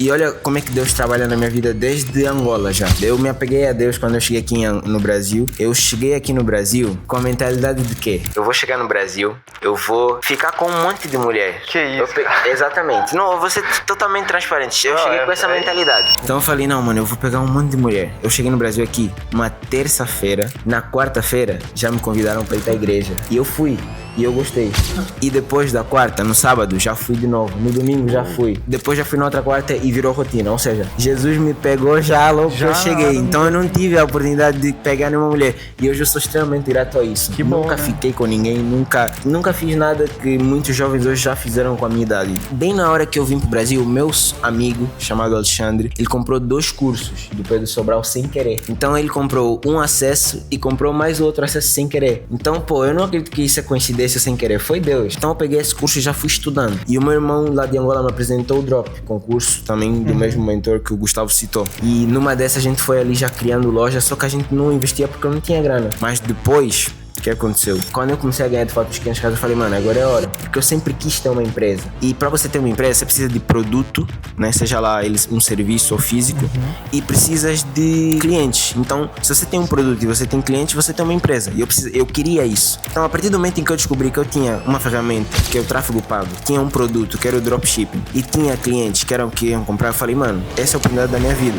E olha como é que Deus trabalha na minha vida desde Angola já. Eu me apeguei a Deus quando eu cheguei aqui no Brasil. Eu cheguei aqui no Brasil com a mentalidade de quê? Eu vou chegar no Brasil, eu vou ficar com um monte de mulher. Que isso? Exatamente. Não, eu vou ser totalmente transparente. Eu cheguei com essa mentalidade. Então eu falei, não, mano, eu vou pegar um monte de mulher. Eu cheguei no Brasil aqui uma terça-feira. Na quarta-feira, já me convidaram pra ir pra igreja. E eu fui. E eu gostei. E depois da quarta, no sábado, já fui de novo. No domingo, já fui. Depois já fui na outra quarta e virou rotina. Ou seja, Jesus me pegou já logo que eu cheguei. Então eu não tive a oportunidade de pegar nenhuma mulher. E hoje eu sou extremamente grato a isso. Que bom, nunca né? fiquei com ninguém, nunca fiz nada que muitos jovens hoje já fizeram com a minha idade. Bem na hora que eu vim pro Brasil, meu amigo, chamado Alexandre, ele comprou 2 cursos do Pedro Sobral sem querer. Então ele comprou um acesso e comprou mais outro acesso sem querer. Então, pô, eu não acredito que isso é coincidência sem querer, foi Deus. Então eu peguei esse curso e já fui estudando. E o meu irmão lá de Angola me apresentou o Drop, concurso também do mesmo mentor que o Gustavo citou. E numa dessas a gente foi ali já criando loja, só que a gente não investia porque eu não tinha grana. Mas depois, o que aconteceu? Quando eu comecei a ganhar de fato os 500 reais, eu falei, mano, agora é hora. Porque eu sempre quis ter uma empresa. E pra você ter uma empresa, você precisa de produto, né? Seja lá um serviço ou físico. E precisas de clientes. Então, se você tem um produto e você tem clientes, você tem uma empresa. E eu queria isso. Então, a partir do momento em que eu descobri que eu tinha uma ferramenta, que é o tráfego pago, tinha um produto, que era o dropshipping, e tinha clientes que iam comprar, eu falei, mano, essa é a oportunidade da minha vida.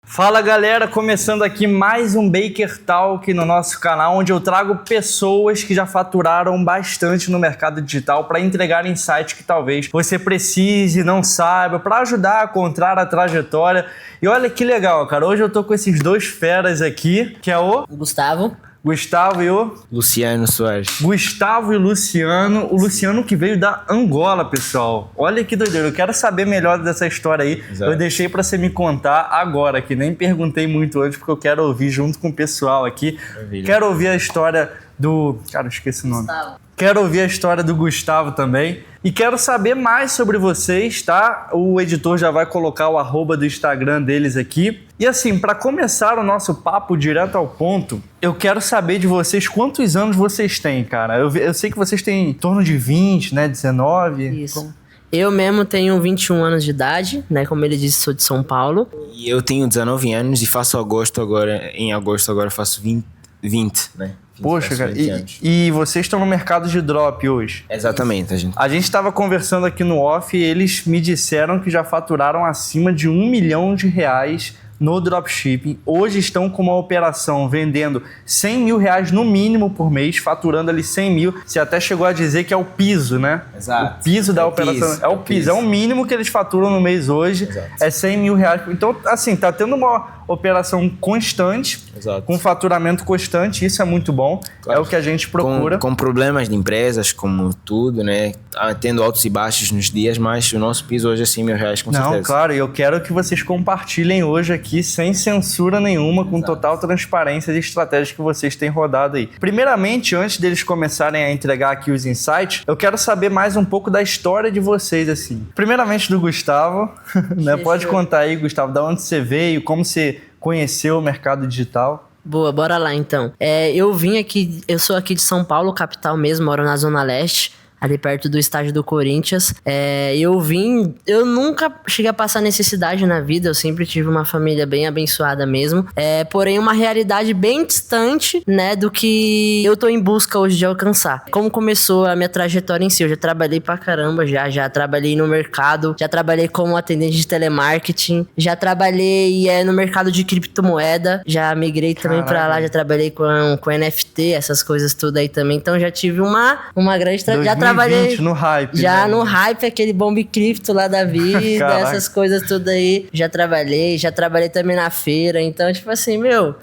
Fala galera, começando aqui mais um Baker Talk no nosso canal, onde eu trago pessoas que já faturaram bastante no mercado digital para entregar insights que talvez você precise, não saiba, para ajudar a encontrar a trajetória. E olha que legal, cara, hoje eu tô com esses 2 feras aqui, que é o Gustavo e o Luciano Soares. Gustavo e Luciano. O Luciano que veio da Angola, pessoal. Olha que doideira. Eu quero saber melhor dessa história aí. Exato. Eu deixei pra você me contar agora, que nem perguntei muito antes, porque eu quero ouvir junto com o pessoal aqui. Maravilha. Quero ouvir a história do... Cara, eu esqueci o nome. Quero ouvir a história do Gustavo também. E quero saber mais sobre vocês, tá? O editor já vai colocar o @ do Instagram deles aqui. E assim, para começar o nosso papo direto ao ponto, eu quero saber de vocês quantos anos vocês têm, cara. Eu sei que vocês têm em torno de 20, né? 19. Isso. Eu mesmo tenho 21 anos de idade, né? Como ele disse, sou de São Paulo. E eu tenho 19 anos e faço agosto agora. Em agosto agora faço 20, né? Poxa, cara, e vocês estão no mercado de drop hoje? Exatamente, A gente estava conversando aqui no off e eles me disseram que já faturaram acima de R$1 milhão no dropshipping. Hoje estão com uma operação vendendo R$100 mil no mínimo por mês, faturando ali 100 mil. Você até chegou a dizer que é o piso, né? Exato. O piso da operação. É o piso. É o mínimo que eles faturam no mês hoje. Exato. É R$100 mil. Então, assim, tá tendo uma operação constante, Exato. com faturamento constante. Isso é muito bom. Claro. É o que a gente procura. Com problemas de empresas, como tudo, né? Tendo altos e baixos nos dias, mas o nosso piso hoje é R$100 mil, com certeza. Não, claro, e eu quero que vocês compartilhem hoje aqui sem censura nenhuma, com total transparência de estratégias que vocês têm rodado aí. Primeiramente, antes deles começarem a entregar aqui os insights, eu quero saber mais um pouco da história de vocês, assim. Primeiramente do Gustavo, né? Pode contar aí, Gustavo, da onde você veio, como você conheceu o mercado digital. Boa, bora lá então. Eu sou aqui de São Paulo, capital mesmo, moro na Zona Leste, ali perto do estádio do Corinthians. Eu nunca cheguei a passar necessidade na vida, eu sempre tive uma família bem abençoada mesmo, porém uma realidade bem distante, né, do que eu tô em busca hoje de alcançar. Como começou a minha trajetória em si, eu já trabalhei pra caramba, já trabalhei no mercado, já trabalhei como atendente de telemarketing, já trabalhei no mercado de criptomoeda, já migrei também pra lá, já trabalhei com NFT, essas coisas tudo aí também, então já tive uma grande trajetória. Trabalhei no hype. já, né? no hype, aquele bombe cripto lá da vida, essas coisas tudo aí. Já trabalhei também na feira. Então, tipo assim,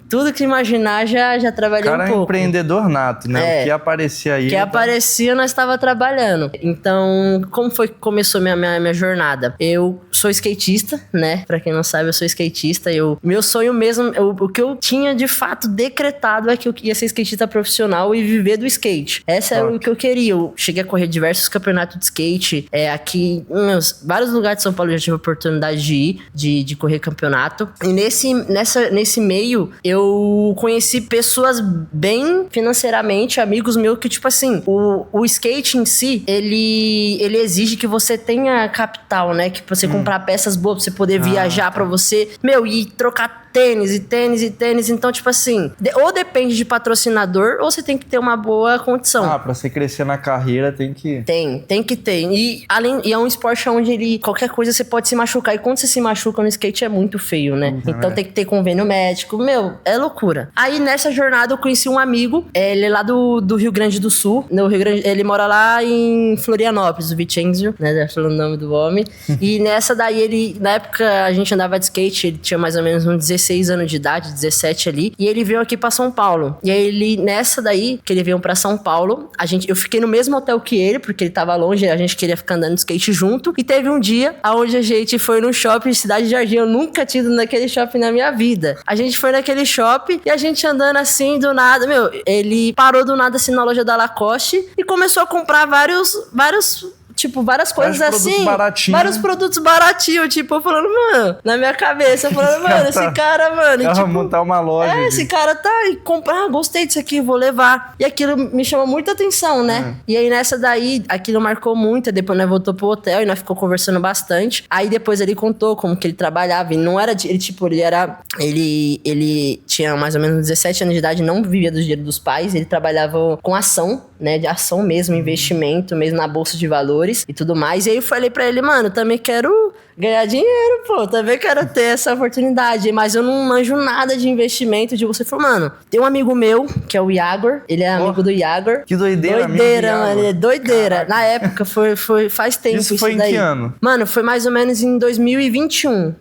tudo que imaginar já trabalhei um pouco. Cara, empreendedor nato, né? O que aparecia aí. O que aparecia, nós estava trabalhando. Então, como foi que começou minha jornada? Eu sou skatista, né? Pra quem não sabe, eu sou skatista. Meu sonho mesmo, o que eu tinha de fato decretado é que eu ia ser skatista profissional e viver do skate. Essa é o que eu queria. Eu cheguei a correr correr diversos campeonatos de skate. Aqui, vários lugares de São Paulo eu já tive a oportunidade de ir, de correr campeonato. E nesse meio, eu conheci pessoas bem financeiramente, amigos meus que, tipo assim, o skate em si, ele exige que você tenha capital, né? Que você comprar peças boas, pra você poder viajar pra você, e trocar tênis. Então, tipo assim, ou depende de patrocinador, ou você tem que ter uma boa condição. Pra você crescer na carreira tem que... Tem que ter. E é um esporte onde qualquer coisa você pode se machucar. E quando você se machuca no skate é muito feio, né? Então tem que ter convênio médico. É loucura. Aí nessa jornada eu conheci um amigo, ele é lá do Rio Grande do Sul. No Rio Grande, ele mora lá em Florianópolis, o Vicenzio, né? Falando o nome do homem. E nessa daí na época a gente andava de skate, ele tinha mais ou menos uns 16 anos de idade, 17 ali. E ele veio aqui pra São Paulo. E aí nessa daí, que ele veio pra São Paulo, eu fiquei no mesmo hotel que ele, porque ele tava longe, a gente queria ficar andando de skate junto. E teve um dia onde a gente foi no shopping Cidade Jardim. Eu nunca tinha ido naquele shopping na minha vida. A gente foi naquele shopping e a gente andando assim, do nada, ele parou do nada assim na loja da Lacoste e começou a comprar várias coisas assim. Vários produtos baratinhos. Tipo, eu falando, na minha cabeça, eu falando, esse cara, mano. Vai montar uma loja. Esse cara tá aí, gostei disso aqui, vou levar. E aquilo me chamou muita atenção, né? E aí nessa daí, aquilo marcou muito. Depois nós voltou pro hotel e nós ficou conversando bastante. Aí depois ele contou como que ele trabalhava. E não era, ele tinha mais ou menos 17 anos de idade, não vivia do dinheiro dos pais. Ele trabalhava com ação, né? De ação mesmo, investimento mesmo na bolsa de valores e tudo mais. E aí eu falei pra ele, também quero ganhar dinheiro, também quero ter essa oportunidade, mas eu não manjo nada de investimento. Você falou, tem um amigo meu, que é o Igor, ele é amigo do Igor. Que doideira, mano, ele é doideira. Caraca. Na época, faz tempo isso foi daí. Em que ano? Mano, foi mais ou menos em 2021,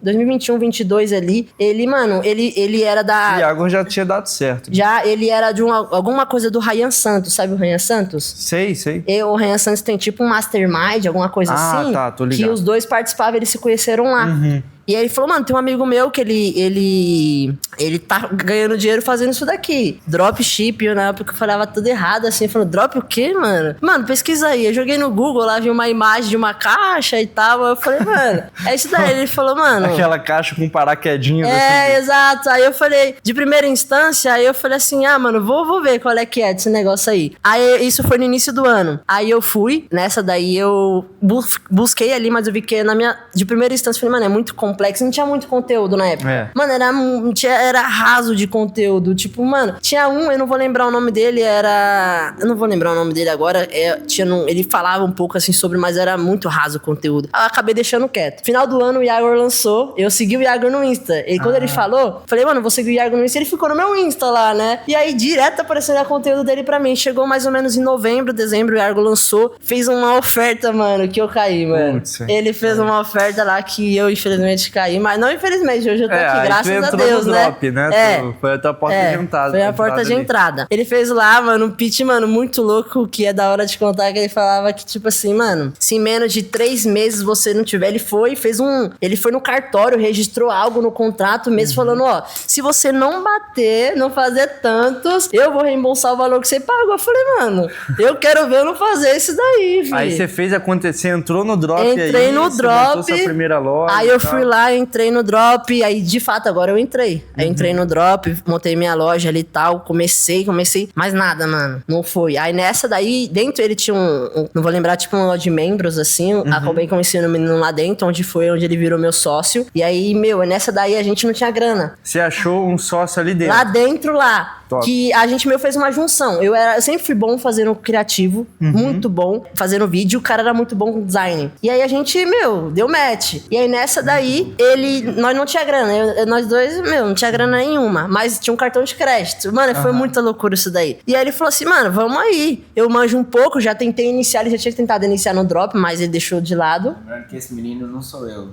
22 ali. Ele, ele era da... O Igor já tinha dado certo. Já, ele era de alguma coisa do Ryan Santos, sabe o Ryan Santos? Sei. O Ryan Santos tem tipo um mastermind, alguma coisa assim. Tá, tô ligado. Que os dois participavam, eles se conheceram lá. E aí ele falou, tem um amigo meu que ele tá ganhando dinheiro fazendo isso daqui. Dropship, na época eu falava tudo errado, assim. Falou, drop o quê, mano? Pesquisa aí. Eu joguei no Google lá, vi uma imagem de uma caixa e tal. Eu falei, é isso daí. Ele falou, Aquela caixa com paraquedinhas. Exato. Aí eu falei, de primeira instância, aí eu falei assim, vou ver qual é que é desse negócio aí. Aí isso foi no início do ano. Aí eu fui, nessa daí eu busquei ali, mas eu vi que de primeira instância, eu falei, é muito complexo, não tinha muito conteúdo na época. Mano, era raso de conteúdo. Tipo, tinha eu não vou lembrar o nome dele, eu não vou lembrar o nome dele agora. Ele falava um pouco assim sobre, mas era muito raso o conteúdo. Eu acabei deixando quieto. Final do ano, o Igor lançou, eu segui o Igor no Insta. E quando ele falou, falei, vou seguir o Igor no Insta. Ele ficou no meu Insta lá, né? E aí, direto aparecendo o conteúdo dele pra mim. Chegou mais ou menos em novembro, dezembro, o Igor lançou, fez uma oferta, que eu caí, mano. Ele fez uma oferta lá que eu, infelizmente, caí, mas não infelizmente, hoje eu tô aqui, graças a Deus, né? Drop, né? Foi a tua porta de entrada. Foi a porta de entrada. Ele fez lá, um pitch, muito louco, que é da hora de contar, que ele falava que, tipo assim, se em menos de 3 meses você não tiver, ele foi no cartório, registrou algo no contrato mesmo, falando, se você não bater, não fazer tantos, eu vou reembolsar o valor que você pagou. Eu falei, eu quero ver eu não fazer isso daí, filho. Aí você fez acontecer, entrou no drop. Entrei no drop, sua primeira loja. Aí eu fui lá, entrei no drop, aí de fato agora eu entrei. Aí entrei no drop, montei minha loja ali e tal, comecei, mas nada, não foi. Aí nessa daí, dentro ele tinha não vou lembrar, tipo uma loja de membros assim, acabei conhecendo o menino lá dentro, onde ele virou meu sócio. E aí, nessa daí a gente não tinha grana. Você achou um sócio ali dentro? Lá dentro, lá. Top. Que a gente fez uma junção. Eu sempre fui bom fazendo criativo, muito bom fazendo vídeo, o cara era muito bom com design. E aí a gente, deu match. E aí nessa daí, nós não tinha grana, nós dois, não tinha grana nenhuma, mas tinha um cartão de crédito. Foi muita loucura isso daí. E aí ele falou assim, vamos aí. Eu manjo um pouco, já tentei iniciar, ele já tinha tentado iniciar no drop, mas ele deixou de lado. Lembrando que esse menino não sou eu.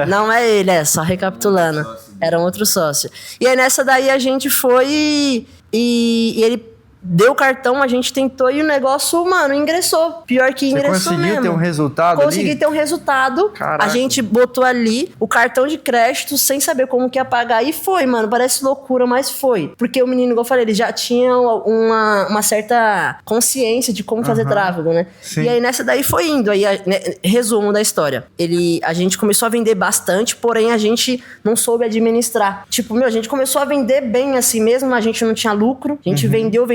Não é ele, só recapitulando. Era um outro sócio. E aí nessa daí a gente foi e ele deu o cartão, a gente tentou e o negócio, mano, ingressou. Pior que ingressou mesmo. Você conseguiu ter um resultado Consegui ali? ter um resultado. Caraca. A gente botou ali o cartão de crédito sem saber como que ia pagar e foi, mano. Parece loucura, mas foi. Porque o menino, igual eu falei, ele já tinha uma certa consciência de como fazer tráfego, né? Sim. E aí nessa daí foi indo. Aí, né, resumo da história. A gente começou a vender bastante, porém a gente não soube administrar. Tipo, a gente começou a vender bem assim mesmo, a gente não tinha lucro. A gente vendeu,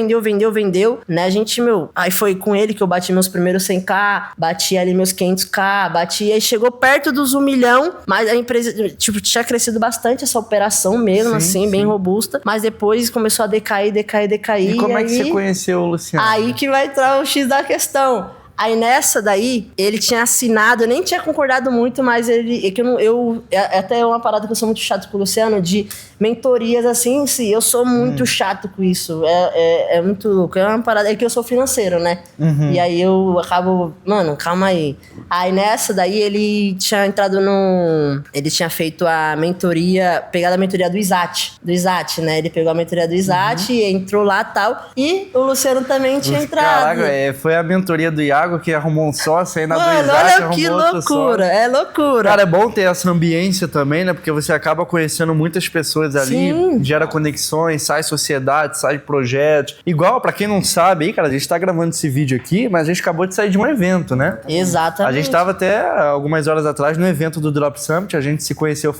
né? A gente, aí foi com ele que eu bati meus primeiros 100k, bati ali meus 500k, aí chegou perto dos 1 milhão, mas a empresa, tipo, tinha crescido bastante essa operação mesmo, bem robusta, mas depois começou a decair. E como é que você conheceu o Luciano? Aí que vai entrar o X da questão. Aí nessa daí, ele tinha assinado, eu nem tinha concordado muito, mas até uma parada que eu sou muito chato com o Luciano, de mentorias assim, sim, eu sou muito chato com isso, é muito louco, é uma parada, é que eu sou financeiro, né? E aí eu acabo, mano, calma aí. Aí nessa daí, ele tinha entrado ele tinha feito a mentoria, pegado a mentoria do Isat, né? Ele pegou a mentoria do Isat, entrou lá e tal, e o Luciano também tinha entrado. Caraca, foi a mentoria do Iago que arrumou um sócio aí na Mano, do Isaac, olha arrumou que outro sócio. loucura, é loucura. Cara, é bom ter essa ambiência também, né? Porque você acaba conhecendo muitas pessoas ali, Sim. gera conexões, sai sociedade, sai projetos. Igual, pra quem não sabe aí, cara, a gente tá gravando esse vídeo aqui, mas a gente acabou de sair de um evento, né? Exatamente. A gente tava até algumas horas atrás no evento do Drop Summit, a gente se conheceu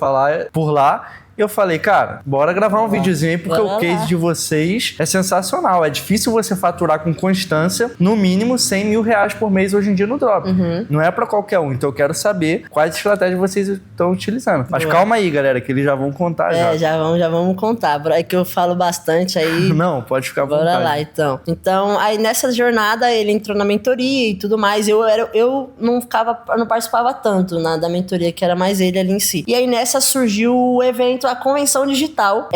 por lá. E eu falei, cara, bora gravar um videozinho aí, porque o case de vocês é sensacional. É difícil você faturar com constância, no mínimo 100 mil reais por mês hoje em dia no Drop. Não é pra qualquer um. Então eu quero saber quais estratégias vocês estão utilizando. Mas calma aí, galera, que eles já vão contar já. Já vamos contar. É que eu falo bastante aí. Não, pode ficar à vontade. Bora lá, então. Então, aí nessa jornada, ele entrou na mentoria e tudo mais. Eu não participava tanto da mentoria, que era mais ele ali em si. E aí nessa surgiu o evento, a convenção digital,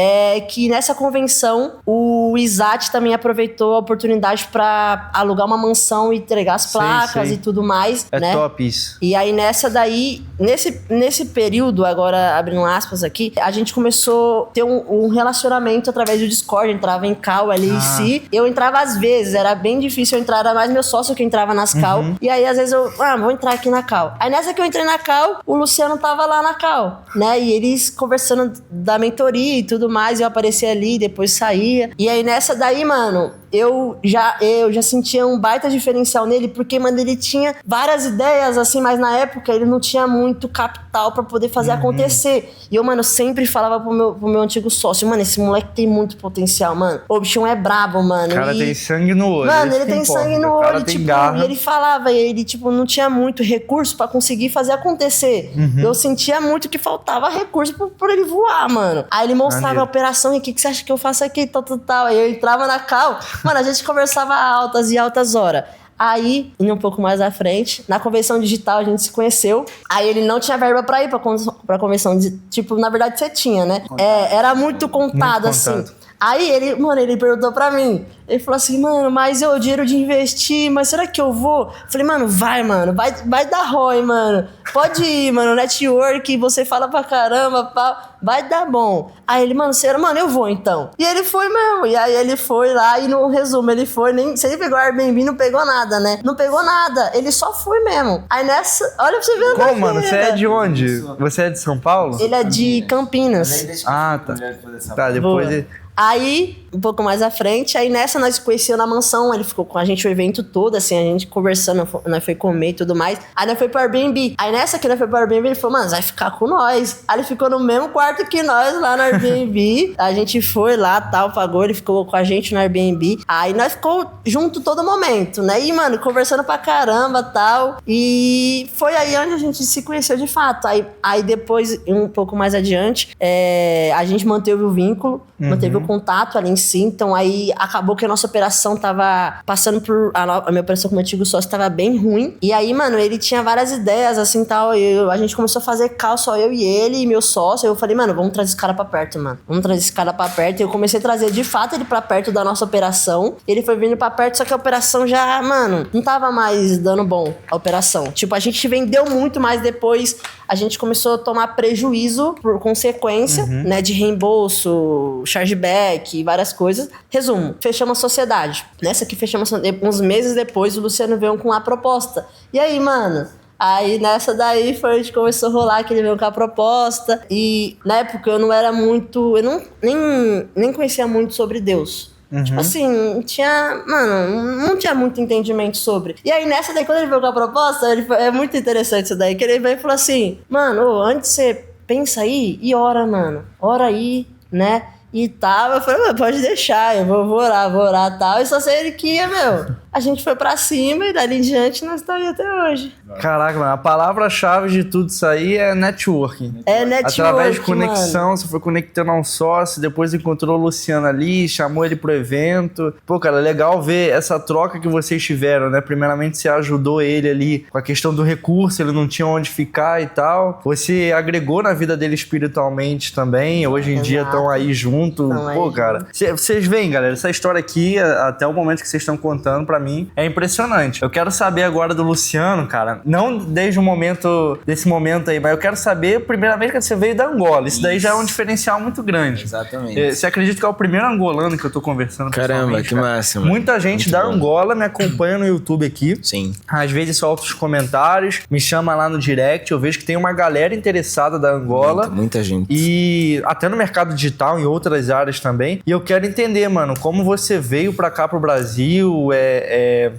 que nessa convenção o Isat também aproveitou a oportunidade para alugar uma mansão e entregar as placas e tudo mais, É né? top isso. E aí nessa daí, nesse período, agora abrindo aspas aqui, a gente começou a ter um relacionamento através do Discord, entrava em call ali em si. Eu entrava às vezes, era bem difícil eu entrar, era mais meu sócio que entrava nas call. E aí às vezes vou entrar aqui na call. Aí nessa que eu entrei na call, o Luciano tava lá na call, né? E eles conversando da mentoria e tudo mais, eu aparecia ali, depois saía. E aí nessa daí, mano, eu já sentia um baita diferencial nele, porque, mano, ele tinha várias ideias, assim, mas na época ele não tinha muito capital pra poder fazer acontecer. E eu, mano, sempre falava pro meu antigo sócio, mano, esse moleque tem muito potencial, mano. O bichão é brabo, mano. O cara tem sangue no olho. Mano, ele tem sangue no olho, tipo, garra. e ele falava, e ele, tipo, não tinha muito recurso pra conseguir fazer acontecer. Eu sentia muito que faltava recurso por ele voar, mano. Aí ele mostrava a operação, e o que você acha que eu faço aqui, tal. Aí eu entrava na cal, mano, a gente conversava altas e altas horas. Aí, indo um pouco mais à frente, na convenção digital a gente se conheceu. Aí ele não tinha verba pra ir pra convenção. Tipo, na verdade você tinha, né? Era muito contado, assim. Aí ele perguntou pra mim. Ele falou assim, mano, mas o dinheiro de investir, mas será que eu vou? Falei, mano, vai dar ROI, mano. Pode ir, mano, network, você fala pra caramba, pá, vai dar bom. Aí ele, mano, eu vou então. E ele foi mesmo, e aí ele foi lá e no resumo, ele foi, se ele pegou o Airbnb, não pegou nada, né? Não pegou nada, ele só foi mesmo. Aí nessa, olha pra você ver. Como, mano, você é de onde? Você é de São Paulo? Ele é de Campinas. Ah, tá. Tá, depois ele... Aí, um pouco mais à frente, aí nessa nós conhecemos na mansão, ele ficou com a gente o evento todo, assim, a gente conversando, nós foi comer e tudo mais. Aí nós foi pro Airbnb. Aí nessa que nós foi pro Airbnb, ele falou, mano, vai ficar com nós. Aí ele ficou no mesmo quarto que nós lá no Airbnb. A gente foi lá, tal, pagou, ele ficou com a gente no Airbnb. Aí nós ficou junto todo momento, né? E, mano, conversando pra caramba, tal. E foi aí onde a gente se conheceu de fato. Aí depois, um pouco mais adiante, a gente manteve o vínculo, manteve o contato ali em si. Então aí acabou que a nossa operação tava passando por... A minha operação com o meu antigo sócio tava bem ruim. E aí, mano, ele tinha várias ideias, assim, tal. A gente começou a fazer call, só eu e ele e meu sócio. Eu falei, mano, vamos trazer esse cara pra perto, mano. Vamos trazer esse cara pra perto. E eu comecei a trazer, de fato, ele pra perto da nossa operação. Ele foi vindo pra perto, só que a operação já, mano, não tava mais dando bom, a operação. Tipo, a gente vendeu muito, mas depois a gente começou a tomar prejuízo por consequência, né, de reembolso, chargeback, várias coisas. Resumo, fechamos a sociedade. Nessa que fechamos, uns meses depois, o Luciano veio com a proposta. E aí, mano? Aí nessa daí a gente começou a rolar, que ele veio com a proposta. E na época eu não era muito... Eu nem conhecia muito sobre Deus. Tipo assim, não tinha muito entendimento sobre. E aí nessa daí, quando ele veio com a proposta, é muito interessante isso daí. Que ele veio e falou assim, mano, antes você pensa aí e ora, mano. Ora aí, né? E tal, eu falei, mano, pode deixar, eu vou orar, tal. E só sei ele que ia, a gente foi pra cima e dali em diante nós estamos aí até hoje. Caraca, mano, a palavra-chave de tudo isso aí é networking. É networking, através de conexão, mano. Você foi conectando a um sócio, depois encontrou o Luciano ali, chamou ele pro evento. Pô, cara, legal ver essa troca que vocês tiveram, né? Primeiramente, você ajudou ele ali com a questão do recurso, ele não tinha onde ficar e tal. Você agregou na vida dele espiritualmente também, hoje em dia estão aí juntos. Pô, cara, vocês veem, galera, essa história aqui, até o momento que vocês estão contando, pra mim, é impressionante. Eu quero saber agora do Luciano, cara, não desde desse momento aí, mas eu quero saber, primeiramente, que você veio da Angola. Isso daí já é um diferencial muito grande. Exatamente. Você acredita que é o primeiro angolano que eu tô conversando? Caramba, que massa, mano. Muita gente muito da bom. Angola me acompanha no YouTube aqui. Sim. Às vezes solta os comentários, me chama lá no direct, eu vejo que tem uma galera interessada da Angola. Muita gente. E até no mercado digital, em outras áreas também. E eu quero entender, mano, como você veio pra cá pro Brasil,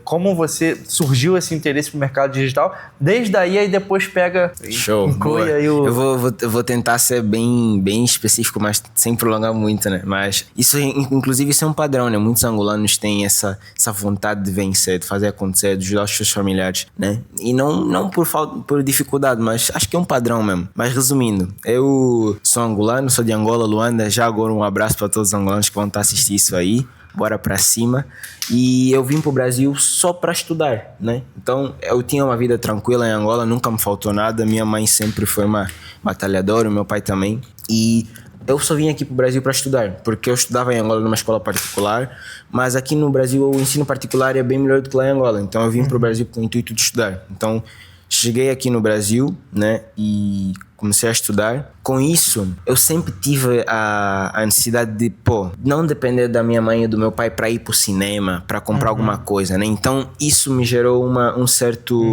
como você surgiu esse interesse pro mercado digital. Desde aí depois pega... Show. Inclui aí Eu vou tentar ser bem específico, mas sem prolongar muito, né? Mas isso, inclusive, isso é um padrão, né? Muitos angolanos têm essa vontade de vencer, de fazer acontecer, de ajudar os seus familiares, né? E não por dificuldade, mas acho que é um padrão mesmo. Mas resumindo, eu sou angolano, sou de Angola, Luanda. Já agora um abraço para todos os angolanos que vão estar assistindo isso aí. Bora pra cima. E eu vim pro Brasil só pra estudar, né? Então, eu tinha uma vida tranquila em Angola, nunca me faltou nada. Minha mãe sempre foi uma batalhadora, o meu pai também. E eu só vim aqui pro Brasil pra estudar, porque eu estudava em Angola numa escola particular, mas aqui no Brasil o ensino particular é bem melhor do que lá em Angola. Então, eu vim pro Brasil com o intuito de estudar. Então, cheguei aqui no Brasil, né? E comecei a estudar. Com isso, eu sempre tive a necessidade de, não depender da minha mãe e do meu pai para ir pro cinema, para comprar alguma coisa, né? Então, isso me gerou um certo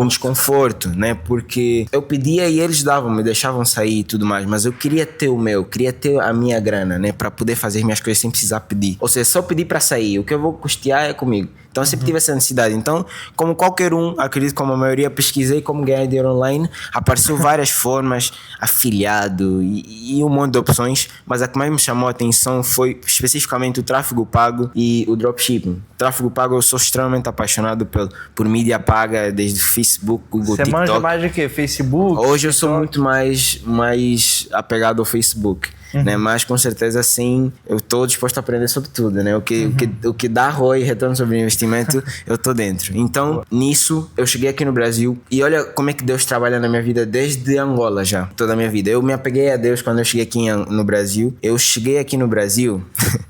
desconforto, né? Porque eu pedia e eles davam, me deixavam sair e tudo mais, mas eu queria ter queria ter a minha grana, né? Para poder fazer minhas coisas sem precisar pedir. Ou seja, só pedir para sair. O que eu vou custear é comigo. Então, eu sempre tive essa necessidade. Então, como qualquer acredito como a maioria, pesquisei como ganhar dinheiro online. Apareceu várias formas, afiliado e um monte de opções, mas a que mais me chamou a atenção foi especificamente o tráfego pago e o dropshipping. Tráfego pago, eu sou extremamente apaixonado por mídia paga, desde Facebook, Google, TikTok. Você manja mais de quê? Facebook? Hoje eu sou muito mais apegado ao Facebook. Né? Mas com certeza sim, eu tô disposto a aprender sobre tudo, né? O que dá ROI, retorno sobre investimento, eu tô dentro. Então, nisso, eu cheguei aqui no Brasil e olha como é que Deus trabalha na minha vida desde Angola já, toda a minha vida. Eu me apeguei a Deus quando eu cheguei aqui no Brasil. Eu cheguei aqui no Brasil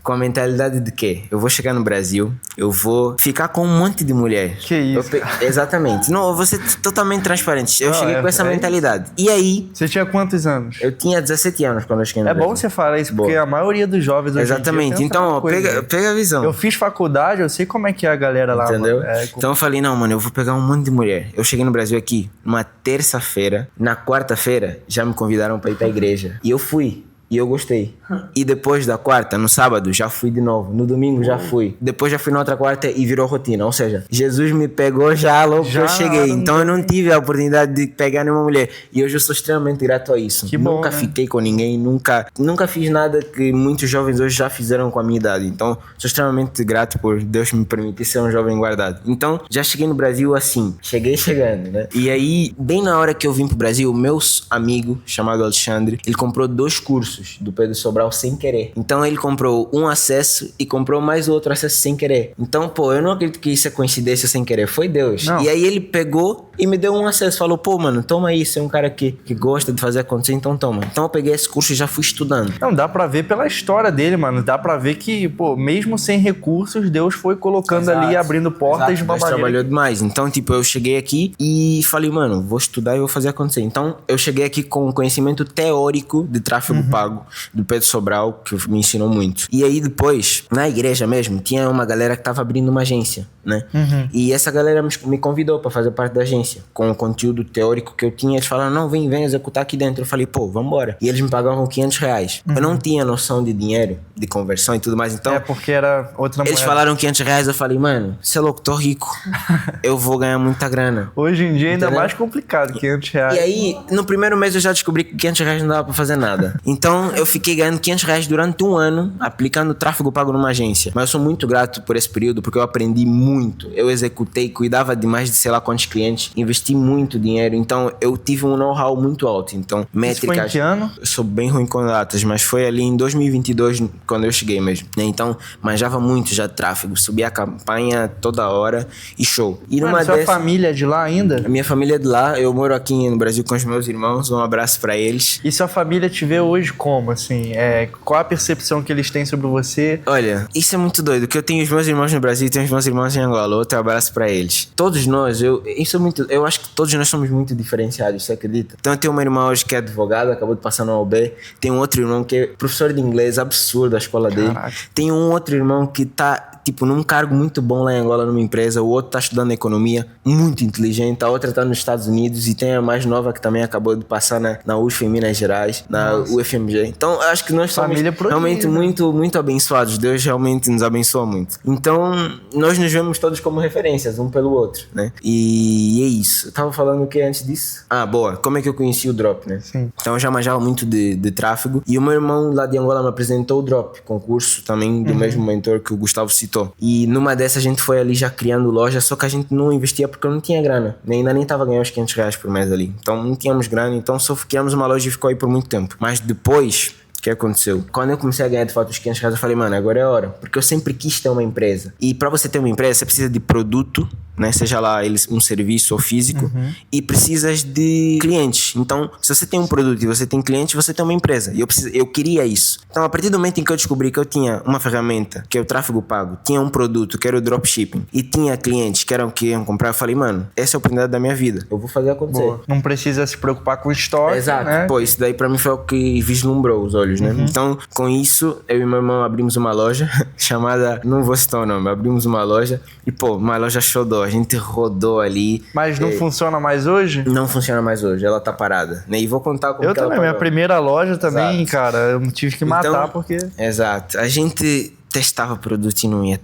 com a mentalidade de que eu vou chegar no Brasil, eu vou ficar com um monte de mulher. Que isso? Exatamente. Não, eu vou ser totalmente transparente. Eu cheguei com essa mentalidade. E aí... Você tinha quantos anos? Eu tinha 17 anos quando eu cheguei no Brasil. É bom você falar isso, porque a maioria dos jovens hoje exatamente. Em dia então, pega a visão. Eu fiz faculdade, eu sei como é que é a galera lá. Entendeu? Então eu falei, não, mano, eu vou pegar um monte de mulher. Eu cheguei no Brasil aqui numa terça-feira. Na quarta-feira, já me convidaram pra ir pra igreja. E eu fui. E eu gostei. E depois da quarta, no sábado, já fui de novo. No domingo, já fui. Depois já fui na outra quarta e virou rotina. Ou seja, Jesus me pegou já logo que eu cheguei. Então eu não tive a oportunidade de pegar nenhuma mulher. E hoje eu sou extremamente grato a isso. Que bom, nunca né? fiquei com ninguém. Nunca fiz nada que muitos jovens hoje já fizeram com a minha idade. Então, sou extremamente grato por Deus me permitir ser um jovem guardado. Então, já cheguei no Brasil assim. Cheguei chegando, né? E aí, bem na hora que eu vim pro Brasil, o meu amigo, chamado Alexandre, ele comprou 2 cursos do Pedro Sobral sem querer. Então ele comprou um acesso e comprou mais outro acesso sem querer. Então, eu não acredito que isso é coincidência sem querer. Foi Deus. Não. E aí ele pegou e me deu um acesso. Falou, mano, toma aí. Você é um cara que gosta de fazer acontecer, então toma. Então eu peguei esse curso e já fui estudando. Não, dá pra ver pela história dele, mano. Dá pra ver que, mesmo sem recursos, Deus foi colocando ali, abrindo portas de uma Deus maneira. Trabalhou demais. Então, eu cheguei aqui e falei, mano, vou estudar e vou fazer acontecer. Então, eu cheguei aqui com conhecimento teórico de tráfego pago. pago do Pedro Sobral, que me ensinou muito. E aí depois, na igreja mesmo, tinha uma galera que tava abrindo uma agência, né? E essa galera me convidou para fazer parte da agência. Com o conteúdo teórico que eu tinha, eles falaram, não, vem executar aqui dentro. Eu falei, pô, vambora. E eles me pagavam R$500. Eu não tinha noção de dinheiro, de conversão e tudo mais, então... porque era outra moeda. Eles falaram R$500, eu falei, mano, você é louco, tô rico. Eu vou ganhar muita grana. Hoje em dia ainda Entendeu? mais complicado, R$500. E aí, no primeiro mês eu já descobri que R$500 não dava pra fazer nada. Então, eu fiquei ganhando R$500 durante um ano, aplicando tráfego pago numa agência. Mas eu sou muito grato por esse período, porque eu aprendi muito. Eu executei, cuidava de mais de sei lá quantos clientes, investi muito dinheiro. Então, eu tive um know-how muito alto. Então, métricas... Isso foi em que ano? Eu sou bem ruim com datas, mas foi ali em 2022, quando eu cheguei mesmo. Então, manjava muito já de tráfego. Subia a campanha toda hora e show. E Mano, numa sua dessas... família é de lá ainda? A minha família é de lá, eu moro aqui no Brasil com os meus irmãos, um abraço pra eles. E sua família te vê hoje como, assim? Qual a percepção que eles têm sobre você? Olha, isso é muito doido, que eu tenho os meus irmãos no Brasil e tenho os meus irmãos em Angola, outro abraço pra eles. Todos nós, eu acho que todos nós somos muito diferenciados, você acredita? Então eu tenho uma irmã hoje que é advogada, acabou de passar no UB, tem um outro irmão que é professor de inglês, absurdo a escola dele. Caraca. Tem um outro irmão que tá... tipo, num cargo muito bom lá em Angola, numa empresa, o outro tá estudando economia, muito inteligente, a outra tá nos Estados Unidos e tem a mais nova que também acabou de passar na USF em Minas Gerais, na UFMG. Então, eu acho que nós somos realmente muito, muito abençoados. Deus realmente nos abençoa muito. Então, nós nos vemos todos como referências, um pelo outro, né? E é isso. Eu tava falando o que antes disso? Ah, boa. Como é que eu conheci o Drop, né? Sim. Então, eu já manjava muito de tráfego e o meu irmão lá de Angola me apresentou o Drop, concurso também do mesmo mentor que o Gustavo citou. E numa dessas a gente foi ali já criando loja, só que a gente não investia porque eu não tinha grana. Ainda nem tava ganhando os R$500 por mês ali. Então não tínhamos grana, então só criamos uma loja e ficou aí por muito tempo. Mas depois... o que aconteceu? Quando eu comecei a ganhar de fato os R$500, eu falei, mano, agora é a hora. Porque eu sempre quis ter uma empresa. E pra você ter uma empresa, você precisa de produto, né? Seja lá um serviço ou físico. E precisas de clientes. Então, se você tem um produto e você tem clientes, você tem uma empresa. E eu queria isso. Então, a partir do momento em que eu descobri que eu tinha uma ferramenta, que é o tráfego pago, tinha um produto, que era o dropshipping, e tinha clientes que eram que iam comprar, eu falei, mano, essa é a oportunidade da minha vida. Eu vou fazer acontecer. Boa. Não precisa se preocupar com estoque, exato, né? Pô, isso daí pra mim foi o que vislumbrou os olhos, né? Então, com isso, eu e meu irmão abrimos uma loja chamada, não vou citar o nome, abrimos uma loja e, pô, uma loja xodó, a gente rodou ali. Mas não funciona mais hoje? Não funciona mais hoje, ela tá parada, né? E vou contar como Eu que ela também, minha parou. primeira loja também, Exato. cara, eu tive que matar Então, porque... Exato, a gente testava produto e não ia,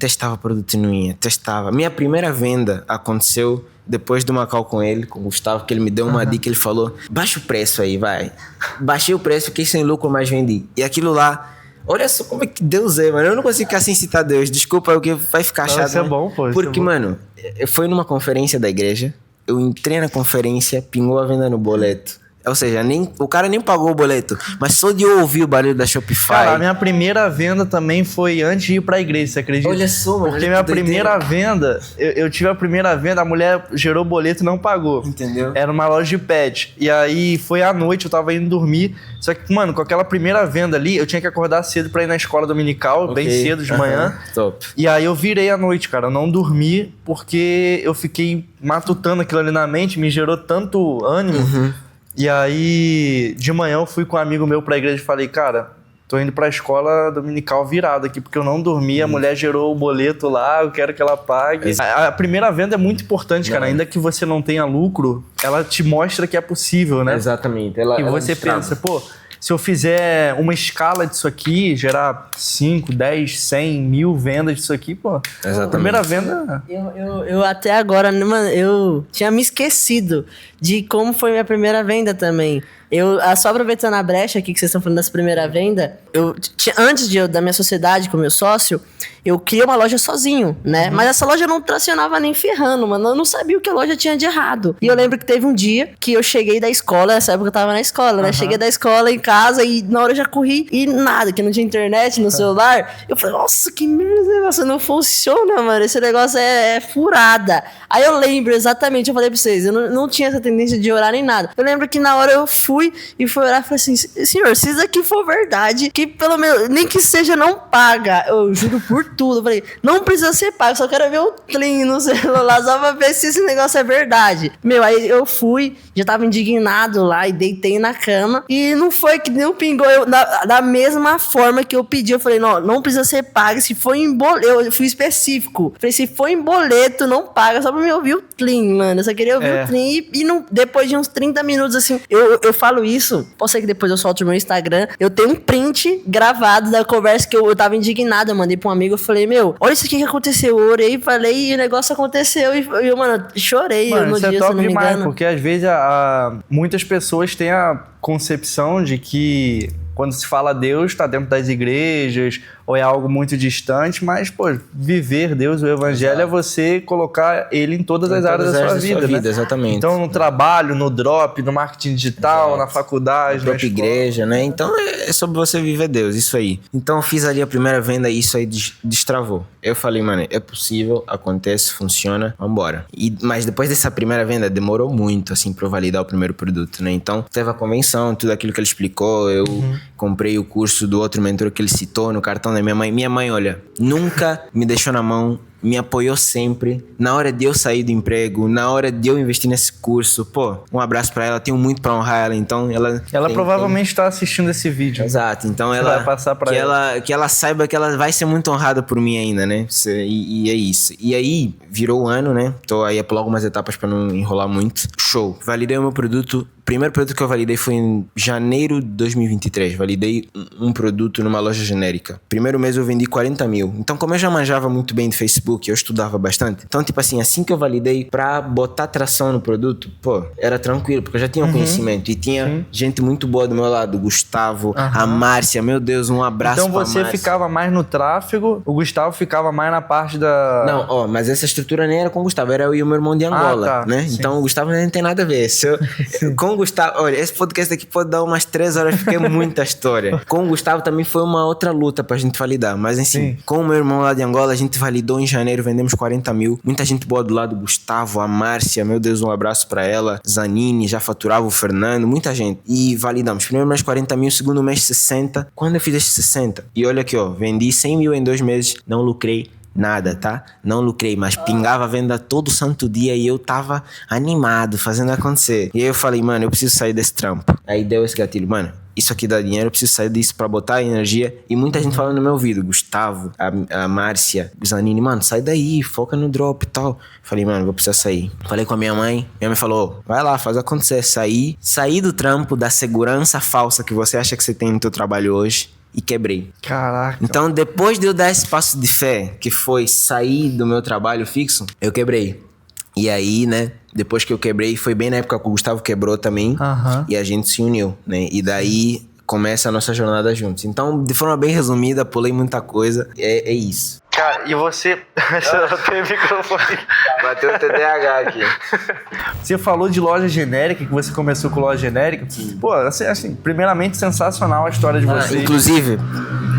testava. Minha primeira venda aconteceu depois de uma call com ele, com o Gustavo, que ele me deu uma dica, ele falou, baixa o preço aí, vai. Baixei o preço, fiquei sem lucro, mas vendi. E aquilo lá, olha só como é que Deus é, mano. Eu não consigo ficar sem citar Deus, desculpa, o que vai ficar chato. Isso é bom, pô. Porque, mano, eu fui numa conferência da igreja, eu entrei na conferência, pingou a venda no boleto. Ou seja, o cara nem pagou o boleto, mas só de eu ouvir o barulho da Shopify. Cara, a minha primeira venda também foi antes de ir pra igreja, você acredita? Olha só, mano. Porque minha primeira venda, eu tive a primeira venda, a mulher gerou o boleto e não pagou. Entendeu? Era uma loja de pet. E aí foi à noite, eu tava indo dormir. Só que, mano, com aquela primeira venda ali, eu tinha que acordar cedo pra ir na escola dominical, bem cedo de manhã. Top. E aí eu virei à noite, cara. Eu não dormi porque eu fiquei matutando aquilo ali na mente, me gerou tanto ânimo. E aí, de manhã eu fui com um amigo meu pra igreja e falei, cara, tô indo pra escola dominical virado aqui, porque eu não dormi, a mulher gerou o boleto lá, eu quero que ela pague. A primeira venda é muito importante, cara. Ainda que você não tenha lucro, ela te mostra que é possível, né? Exatamente. E você pensa, pô, se eu fizer uma escala disso aqui, gerar 5, 10, 100, 1000 vendas disso aqui, pô. Exatamente. A primeira venda... Eu até agora, mano, eu tinha me esquecido de como foi minha primeira venda também. Só aproveitando a brecha aqui que vocês estão falando dessa primeira venda, antes da minha sociedade com o meu sócio, eu criei uma loja sozinho, né? Mas essa loja não tracionava nem ferrando, mano. Eu não sabia o que a loja tinha de errado. E eu lembro que teve um dia que eu cheguei da escola, nessa época eu tava na escola, né? Cheguei da escola em casa e na hora eu já corri e nada, que não tinha internet no celular. Eu falei, nossa, que merda, esse negócio não funciona, mano. Esse negócio é furada. Aí eu lembro exatamente, eu falei pra vocês, eu não tinha essa tendência de orar nem nada. Eu lembro que na hora eu fui orar e falei assim, senhor, se isso aqui for verdade, que pelo menos, nem que seja não paga, eu juro por tudo. Eu falei, não precisa ser pago, só quero ver o trem no celular, só pra ver se esse negócio é verdade. Meu, aí eu fui, já tava indignado lá e deitei na cama. E não foi que nem pingou. Da mesma forma que eu pedi, eu falei, não precisa ser pago. Se for em boleto, eu fui específico. Falei, se for em boleto, não paga. Só pra me ouvir o Tlim, mano. Eu só queria ouvir o Tlim. E não, depois de uns 30 minutos, assim, eu falo isso. Pode ser que depois eu solte no meu Instagram. Eu tenho um print gravado da conversa que eu tava indignado. Eu mandei pra um amigo, eu falei, olha isso aqui que aconteceu. Eu orei, falei, e o negócio aconteceu. E eu, mano, chorei no isso dia, é top se não me demais, engano. porque às vezes muitas pessoas têm a concepção de que quando se fala Deus, está dentro das igrejas, ou é algo muito distante, mas, pô, viver Deus, o evangelho, é você colocar ele em todas as áreas da sua vida, né? Exatamente. Então, no trabalho, no drop, no marketing digital, na faculdade, na própria igreja, né? Então, é sobre você viver Deus, isso aí. Então, eu fiz ali a primeira venda e isso aí destravou. Eu falei, mano, é possível, acontece, funciona, vambora. Mas depois dessa primeira venda, demorou muito, assim, pra eu validar o primeiro produto, né? Então, teve a convenção, tudo aquilo que ele explicou, eu comprei o curso do outro mentor que ele citou no cartão da minha mãe. Minha mãe, olha, nunca me deixou na mão, me apoiou sempre. Na hora de eu sair do emprego, na hora de eu investir nesse curso, pô, um abraço pra ela, tenho muito pra honrar ela, então ela provavelmente tá assistindo esse vídeo. Exato, então você ela vai passar pra que ela saiba que ela vai ser muito honrada por mim ainda, né? E é isso. E aí, virou o ano, né? Tô aí a pular algumas etapas pra não enrolar muito. Show. Validei o meu produto. O primeiro produto que eu validei foi em janeiro de 2023. Validei um produto numa loja genérica. Primeiro mês eu vendi 40 mil. Então, como eu já manjava muito bem de Facebook, eu estudava bastante. Então, tipo assim que eu validei pra botar tração no produto, pô, era tranquilo, porque eu já tinha um conhecimento. E tinha gente muito boa do meu lado. O Gustavo, a Márcia, meu Deus, um abraço pra Então, você Márcia. ficava mais no tráfego, o Gustavo ficava mais na parte da... Não, mas essa estrutura nem era com o Gustavo, era eu e o meu irmão de Angola, né? Sim. Então, o Gustavo nem tem nada a ver. Com o Gustavo, olha, esse podcast aqui pode dar umas 3 horas porque é muita história. Com o Gustavo também foi uma outra luta pra gente validar. Mas assim, com o meu irmão lá de Angola, a gente validou em janeiro, vendemos 40 mil. Muita gente boa do lado, Gustavo, a Márcia, meu Deus, um abraço pra ela. Zanini, já faturava o Fernando, muita gente. E validamos. Primeiro mês 40 mil, segundo mês 60. Quando eu fiz esses 60? E olha aqui, ó, vendi 100 mil em 2 meses, não lucrei nada, tá? Não lucrei, mas pingava a venda todo santo dia e eu tava animado, fazendo acontecer. E aí eu falei, mano, eu preciso sair desse trampo. Aí deu esse gatilho, mano, isso aqui dá dinheiro, eu preciso sair disso pra botar energia. E muita gente falando no meu ouvido, Gustavo, a Márcia, o Zanini, mano, sai daí, foca no drop e tal. Falei, mano, vou precisar sair. Falei com a minha mãe falou, vai lá, faz acontecer. Saí do trampo, da segurança falsa que você acha que você tem no teu trabalho hoje. E quebrei. Caraca. Então, depois de eu dar esse passo de fé, que foi sair do meu trabalho fixo, eu quebrei. E aí, né, depois que eu quebrei, foi bem na época que o Gustavo quebrou também, e a gente se uniu, né? E daí começa a nossa jornada juntos. Então, de forma bem resumida, pulei muita coisa, é isso. Cara, e você... Tem microfone. Bateu o TDAH aqui. Você falou de loja genérica, que você começou com loja genérica. Pô, assim, primeiramente, sensacional a história de vocês. Inclusive,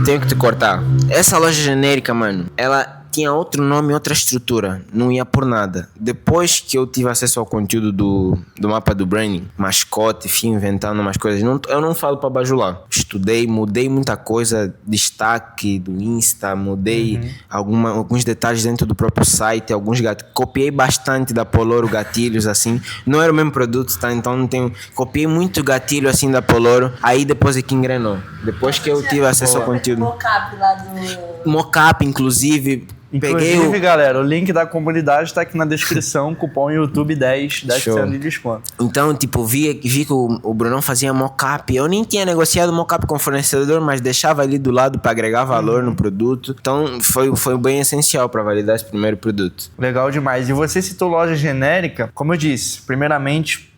tenho que te cortar. Essa loja genérica, mano, ela tinha outro nome, outra estrutura. Não ia por nada. Depois que eu tive acesso ao conteúdo do mapa do branding, mascote, fui inventando umas coisas. Eu não falo pra bajular. Estudei, mudei muita coisa, destaque do Insta, mudei alguns detalhes dentro do próprio site, alguns gatilhos. Copiei bastante da Poloro gatilhos, assim. Não era o mesmo produto, tá? Então não tenho... Copiei muito gatilho, assim, da Poloro. Aí depois é que engrenou. Depois que eu tive acesso ao conteúdo. Mockup lá do... Mockup, inclusive... Inclusive, galera, o link da comunidade tá aqui na descrição, cupom YouTube 10% de desconto. Então, tipo, vi que o Brunão fazia mockup. Eu nem tinha negociado mockup com o fornecedor, mas deixava ali do lado para agregar valor no produto. Então, foi bem essencial para validar esse primeiro produto. Legal demais. E você citou loja genérica. Como eu disse, primeiramente...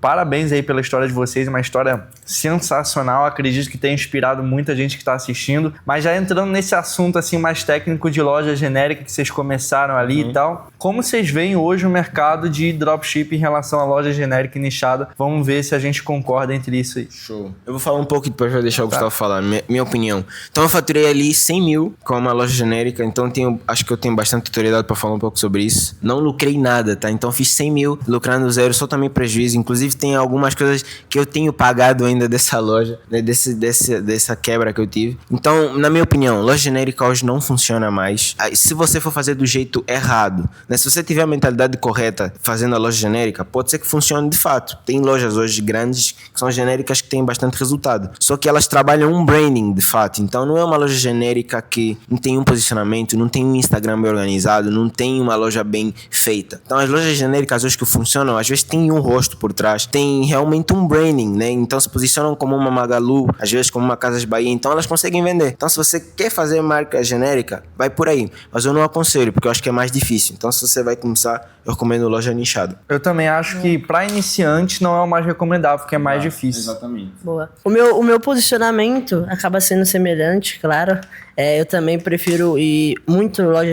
Parabéns aí pela história de vocês, uma história sensacional, acredito que tenha inspirado muita gente que está assistindo, mas já entrando nesse assunto assim mais técnico de loja genérica que vocês começaram ali e tal, como vocês veem hoje o mercado de dropship em relação à loja genérica e nichada? Vamos ver se a gente concorda entre isso aí. Show. Eu vou falar um pouco e depois vou deixar o Gustavo falar, minha opinião. Então eu faturei ali 100 mil com uma loja genérica, então acho que eu tenho bastante autoridade para falar um pouco sobre isso. Não lucrei nada, tá? Então fiz 100 mil, lucrando zero, só também prejuízo. Inclusive tem algumas coisas que eu tenho pagado ainda dessa loja, né, dessa quebra que eu tive. Então, na minha opinião, loja genérica hoje não funciona mais. Se você for fazer do jeito errado, né? Se você tiver a mentalidade correta fazendo a loja genérica, pode ser que funcione de fato. Tem lojas hoje grandes que são genéricas que têm bastante resultado. Só que elas trabalham um branding de fato. Então não é uma loja genérica que não tem um posicionamento, não tem um Instagram bem organizado, não tem uma loja bem feita. Então as lojas genéricas hoje que funcionam, às vezes tem um rosto por trás, tem realmente um branding, né? Então se posicionam como uma Magalu, às vezes como uma Casas Bahia, então elas conseguem vender. Então se você quer fazer marca genérica, vai por aí. Mas eu não aconselho, porque eu acho que é mais difícil. Então se você vai começar, eu recomendo loja nichada. Eu também acho que para iniciantes não é o mais recomendável, porque é mais difícil. Exatamente. Boa. O meu posicionamento acaba sendo semelhante, claro. Eu também prefiro ir muito loja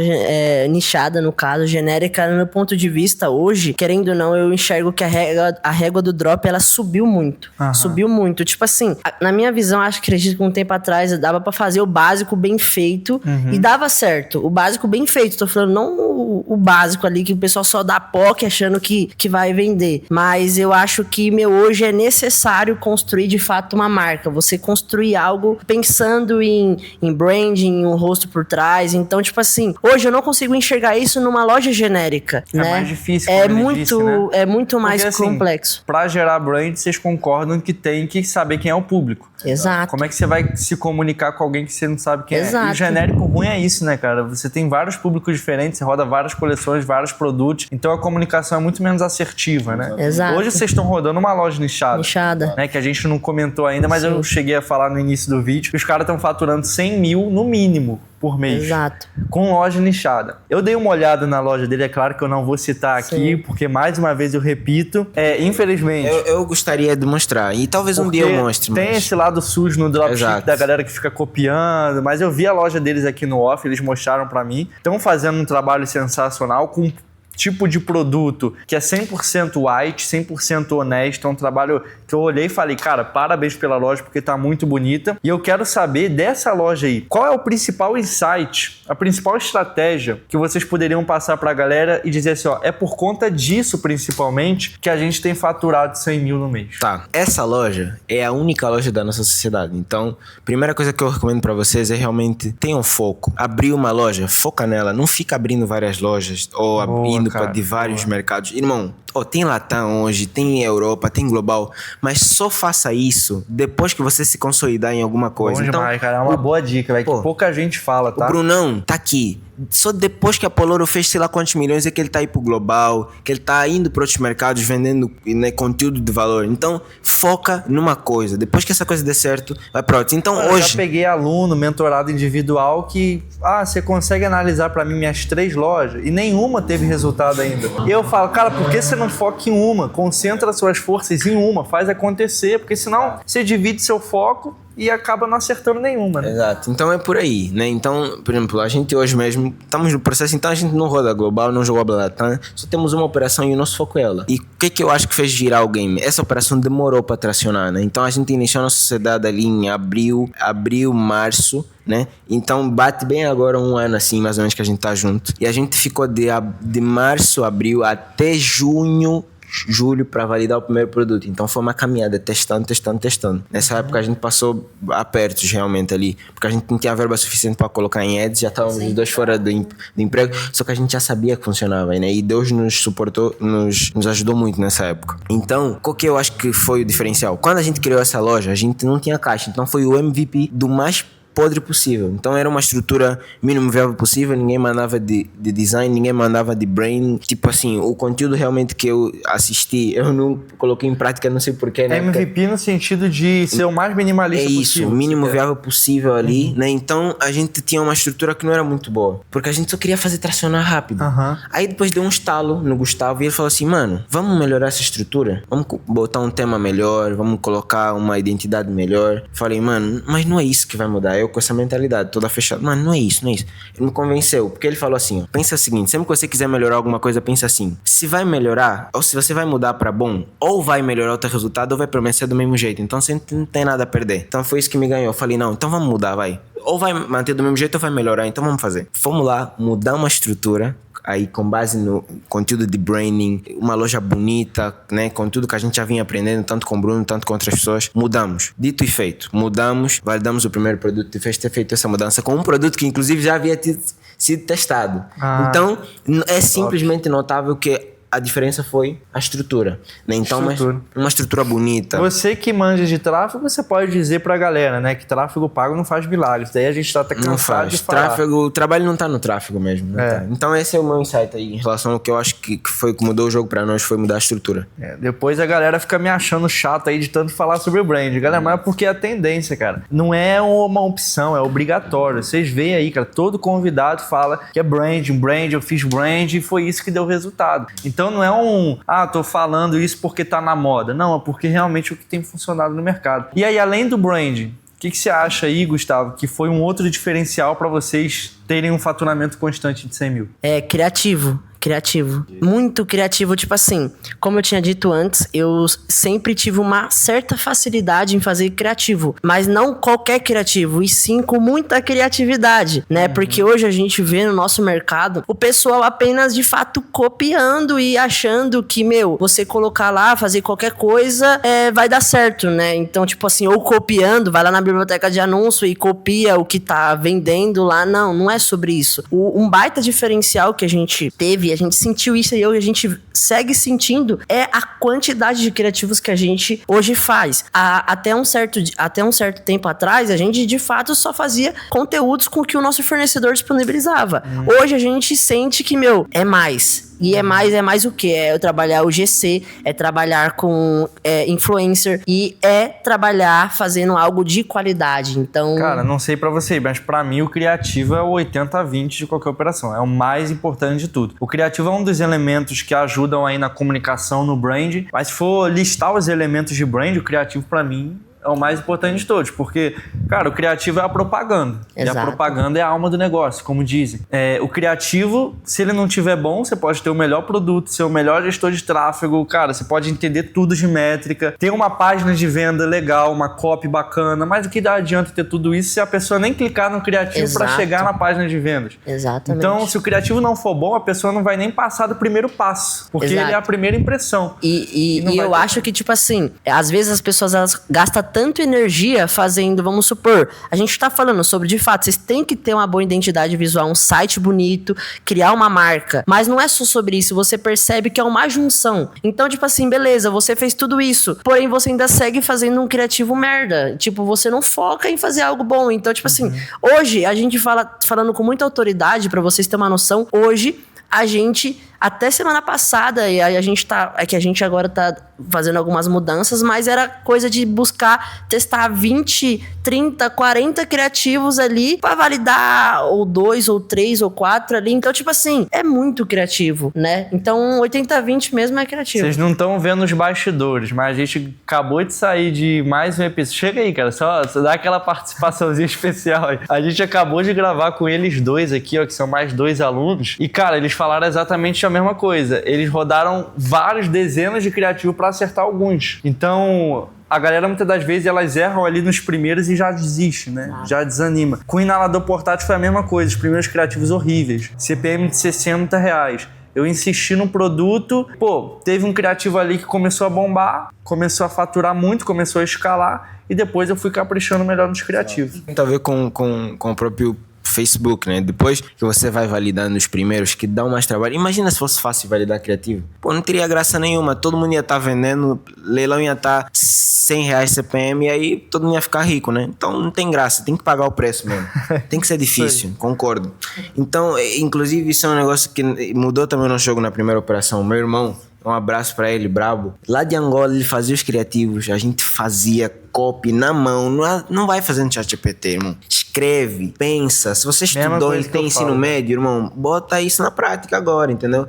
nichada, no caso, genérica. No meu ponto de vista, hoje, querendo ou não, eu enxergo que a régua do drop, ela subiu muito. Subiu muito. Tipo assim, na minha visão, acredito que um tempo atrás dava pra fazer o básico bem feito e dava certo. O básico bem feito. Tô falando não o básico ali que o pessoal só dá POC achando que vai vender. Mas eu acho que, hoje é necessário construir, de fato, uma marca. Você construir algo pensando em branding, um rosto por trás. Então, tipo assim, hoje eu não consigo enxergar isso numa loja genérica, É né? mais difícil, como ele disse, né? É muito mais Porque, assim, complexo. Para gerar brand, vocês concordam que tem que saber quem é o público. Exato. Como é que você vai se comunicar com alguém que você não sabe quem é? Exato. E o genérico ruim é isso, né, cara? Você tem vários públicos diferentes, você roda várias coleções, vários produtos, então a comunicação é muito menos assertiva, né? Exato. Hoje vocês estão rodando uma loja nichada. Né, que a gente não comentou ainda, mas eu cheguei a falar no início do vídeo, que os caras estão faturando 100 mil no mínimo por mês. Exato. Com loja nichada. Eu dei uma olhada na loja dele, é claro que eu não vou citar aqui, porque mais uma vez eu repito, infelizmente... Eu gostaria de mostrar, e talvez um dia eu mostre. Tem esse lado sujo no dropship Exato. da galera que fica copiando, mas eu vi a loja deles aqui no off, eles mostraram pra mim. Estão fazendo um trabalho sensacional com tipo de produto que é 100% white, 100% honesto. É um trabalho que eu olhei e falei, cara, parabéns pela loja porque tá muito bonita. E eu quero saber dessa loja aí, qual é o principal insight, a principal estratégia que vocês poderiam passar pra galera e dizer assim, ó, é por conta disso principalmente que a gente tem faturado 100 mil no mês. Tá, essa loja é a única loja da nossa sociedade. Então, primeira coisa que eu recomendo pra vocês é realmente tenham foco. Abrir uma loja, foca nela. Não fica abrindo várias lojas ou indo de vários mercados. Irmão, tem Latam hoje, tem Europa, tem Global, mas só faça isso depois que você se consolidar em alguma coisa. Bom demais, cara. É uma boa dica, velho, que pouca gente fala, tá? O Brunão tá aqui. Só depois que a Poloro fez sei lá quantos milhões é que ele tá aí pro Global, que ele tá indo para outros mercados vendendo, né, conteúdo de valor. Então, foca numa coisa. Depois que essa coisa der certo, vai pra outra. Então, eu hoje... já peguei aluno, mentorado individual que... você consegue analisar pra mim minhas 3 lojas e nenhuma teve resultado ainda. E eu falo, cara, por que você não foca em uma? Concentra suas forças em uma, faz acontecer, porque senão você divide seu foco e acaba não acertando nenhuma, né? Exato, então é por aí, né? Então, por exemplo, a gente hoje mesmo estamos no processo, então a gente não roda Global, não jogou a Latam, só temos uma operação e o nosso foco é ela. E o que eu acho que fez virar o game? Essa operação demorou para tracionar, né? Então a gente iniciou a nossa sociedade ali em abril, março, né? Então bate bem agora um ano assim, mais ou menos, que a gente tá junto. E a gente ficou de março, abril até julho para validar o primeiro produto. Então foi uma caminhada, testando. Nessa época a gente passou apertos realmente ali, porque a gente não tinha verba suficiente para colocar em ads, já estávamos os dois fora do emprego, só que a gente já sabia que funcionava, né? E Deus nos suportou, nos ajudou muito nessa época. Então, qual que eu acho que foi o diferencial? Quando a gente criou essa loja, a gente não tinha caixa, então foi o MVP do mais podre possível. Então era uma estrutura mínimo viável possível, ninguém mandava de design, ninguém mandava de brain. Tipo assim, o conteúdo realmente que eu assisti, eu não coloquei em prática, não sei porquê, né? MVP no sentido de ser o mais minimalista possível. É isso, o mínimo viável possível ali, né? Então a gente tinha uma estrutura que não era muito boa, porque a gente só queria fazer tracionar rápido. Aí depois deu um estalo no Gustavo e ele falou assim, mano, vamos melhorar essa estrutura? Vamos botar um tema melhor, vamos colocar uma identidade melhor. Falei, mano, mas não é isso que vai mudar. Eu com essa mentalidade toda fechada, mano, não é isso. Ele me convenceu, porque ele falou assim, ó, pensa o seguinte, sempre que você quiser melhorar alguma coisa, pensa assim, se vai melhorar, ou se você vai mudar pra bom, ou vai melhorar o teu resultado, ou vai permanecer do mesmo jeito, então você não tem nada a perder. Então foi isso que me ganhou, eu falei, não, então vamos mudar, vai. Ou vai manter do mesmo jeito ou vai melhorar, então vamos fazer. Fomos lá, mudar uma estrutura, aí com base no conteúdo de branding, uma loja bonita, né, com tudo que a gente já vinha aprendendo, tanto com o Bruno, tanto com outras pessoas, mudamos. Dito e feito, mudamos, validamos o primeiro produto e fez ter feito essa mudança com um produto que inclusive já havia sido testado. Então, é simplesmente notável que a diferença foi a estrutura, né? Então, uma estrutura bonita. Você que manja de tráfego, você pode dizer pra galera, né? Que tráfego pago não faz milagres. Daí a gente tá até cansado de falar. O trabalho não tá no tráfego mesmo. Tá. Então esse é o meu insight aí, em relação ao que eu acho que foi que mudou o jogo pra nós, foi mudar a estrutura. Depois a galera fica me achando chato aí de tanto falar sobre o brand. Galera, mas é porque é a tendência, cara. Não é uma opção, é obrigatório. Vocês veem aí, cara, todo convidado fala que é brand, eu fiz brand e foi isso que deu resultado. Então não é tô falando isso porque tá na moda. Não, é porque realmente é o que tem funcionado no mercado. E aí, além do brand, o que você acha aí, Gustavo, que foi um outro diferencial para vocês terem um faturamento constante de 100 mil? Criativo. Muito criativo, tipo assim, como eu tinha dito antes, eu sempre tive uma certa facilidade em fazer criativo, mas não qualquer criativo, e sim com muita criatividade, né? Porque hoje a gente vê no nosso mercado o pessoal apenas de fato copiando e achando que, você colocar lá, fazer qualquer coisa, vai dar certo, né? Então, tipo assim, ou copiando, vai lá na biblioteca de anúncio e copia o que tá vendendo lá. Não é sobre isso. Um baita diferencial que a gente teve, a gente sentiu isso e a gente segue sentindo, é a quantidade de criativos que a gente hoje faz. Até um certo tempo atrás, a gente de fato só fazia conteúdos com o que o nosso fornecedor disponibilizava. Hoje a gente sente que, é mais. E é mais o quê? É trabalhar o GC, é trabalhar com influencer e é trabalhar fazendo algo de qualidade. Então... Cara, não sei pra você, mas pra mim o criativo é o 80-20 de qualquer operação. É o mais importante de tudo. O criativo é um dos elementos que ajudam aí na comunicação, no brand. Mas se for listar os elementos de brand, o criativo pra mim é o mais importante de todos, porque, cara, o criativo é a propaganda. Exato. E a propaganda é a alma do negócio, como dizem. O criativo, se ele não tiver bom, você pode ter o melhor produto, ser o melhor gestor de tráfego, cara, você pode entender tudo de métrica, ter uma página de venda legal, uma copy bacana, mas o que dá adianta ter tudo isso se a pessoa nem clicar no criativo para chegar na página de vendas? Exatamente. Então, se o criativo não for bom, a pessoa não vai nem passar do primeiro passo, porque ele é a primeira impressão. E eu acho que, tipo assim, às vezes as pessoas elas gastam tanto energia fazendo, vamos supor, a gente tá falando sobre, de fato, vocês têm que ter uma boa identidade visual, um site bonito, criar uma marca, mas não é só sobre isso, você percebe que é uma junção. Então, tipo assim, beleza, você fez tudo isso, porém você ainda segue fazendo um criativo merda, tipo, você não foca em fazer algo bom. Então, tipo assim, hoje, a gente falando com muita autoridade, pra vocês terem uma noção, hoje, a gente, até semana passada, e a gente que a gente agora tá fazendo algumas mudanças, mas era coisa de buscar testar 20, 30, 40 criativos ali pra validar ou 2, ou 3, ou 4 ali. Então, tipo assim, é muito criativo, né? Então, 80-20 mesmo é criativo. Vocês não estão vendo os bastidores, mas a gente acabou de sair de mais um episódio. Chega aí, cara, só dá aquela participaçãozinha especial aí. A gente acabou de gravar com eles dois aqui, ó, que são mais 2 alunos. E, cara, eles falaram exatamente a mesma coisa. Eles rodaram vários dezenas de criativos pra acertar alguns. Então, a galera muitas das vezes elas erram ali nos primeiros e já desiste, né? Já desanima. Com o inalador portátil foi a mesma coisa. Os primeiros criativos horríveis. CPM de R$60. Eu insisti no produto, teve um criativo ali que começou a bombar, começou a faturar muito, começou a escalar e depois eu fui caprichando melhor nos criativos. Tem a ver com o próprio Facebook, né? Depois que você vai validando os primeiros, que dão mais trabalho. Imagina se fosse fácil validar criativo. Não teria graça nenhuma. Todo mundo ia estar vendendo, leilão ia estar R$100 CPM e aí todo mundo ia ficar rico, né? Então não tem graça, tem que pagar o preço mesmo. Tem que ser difícil, concordo. Então, inclusive, isso é um negócio que mudou também o nosso jogo na primeira operação. Meu irmão, um abraço pra ele, brabo. Lá de Angola, ele fazia os criativos, a gente fazia copy na mão. Não vai fazendo ChatGPT, irmão. Escreve, pensa. Se você estudou e tem ensino médio, irmão, bota isso na prática agora, entendeu?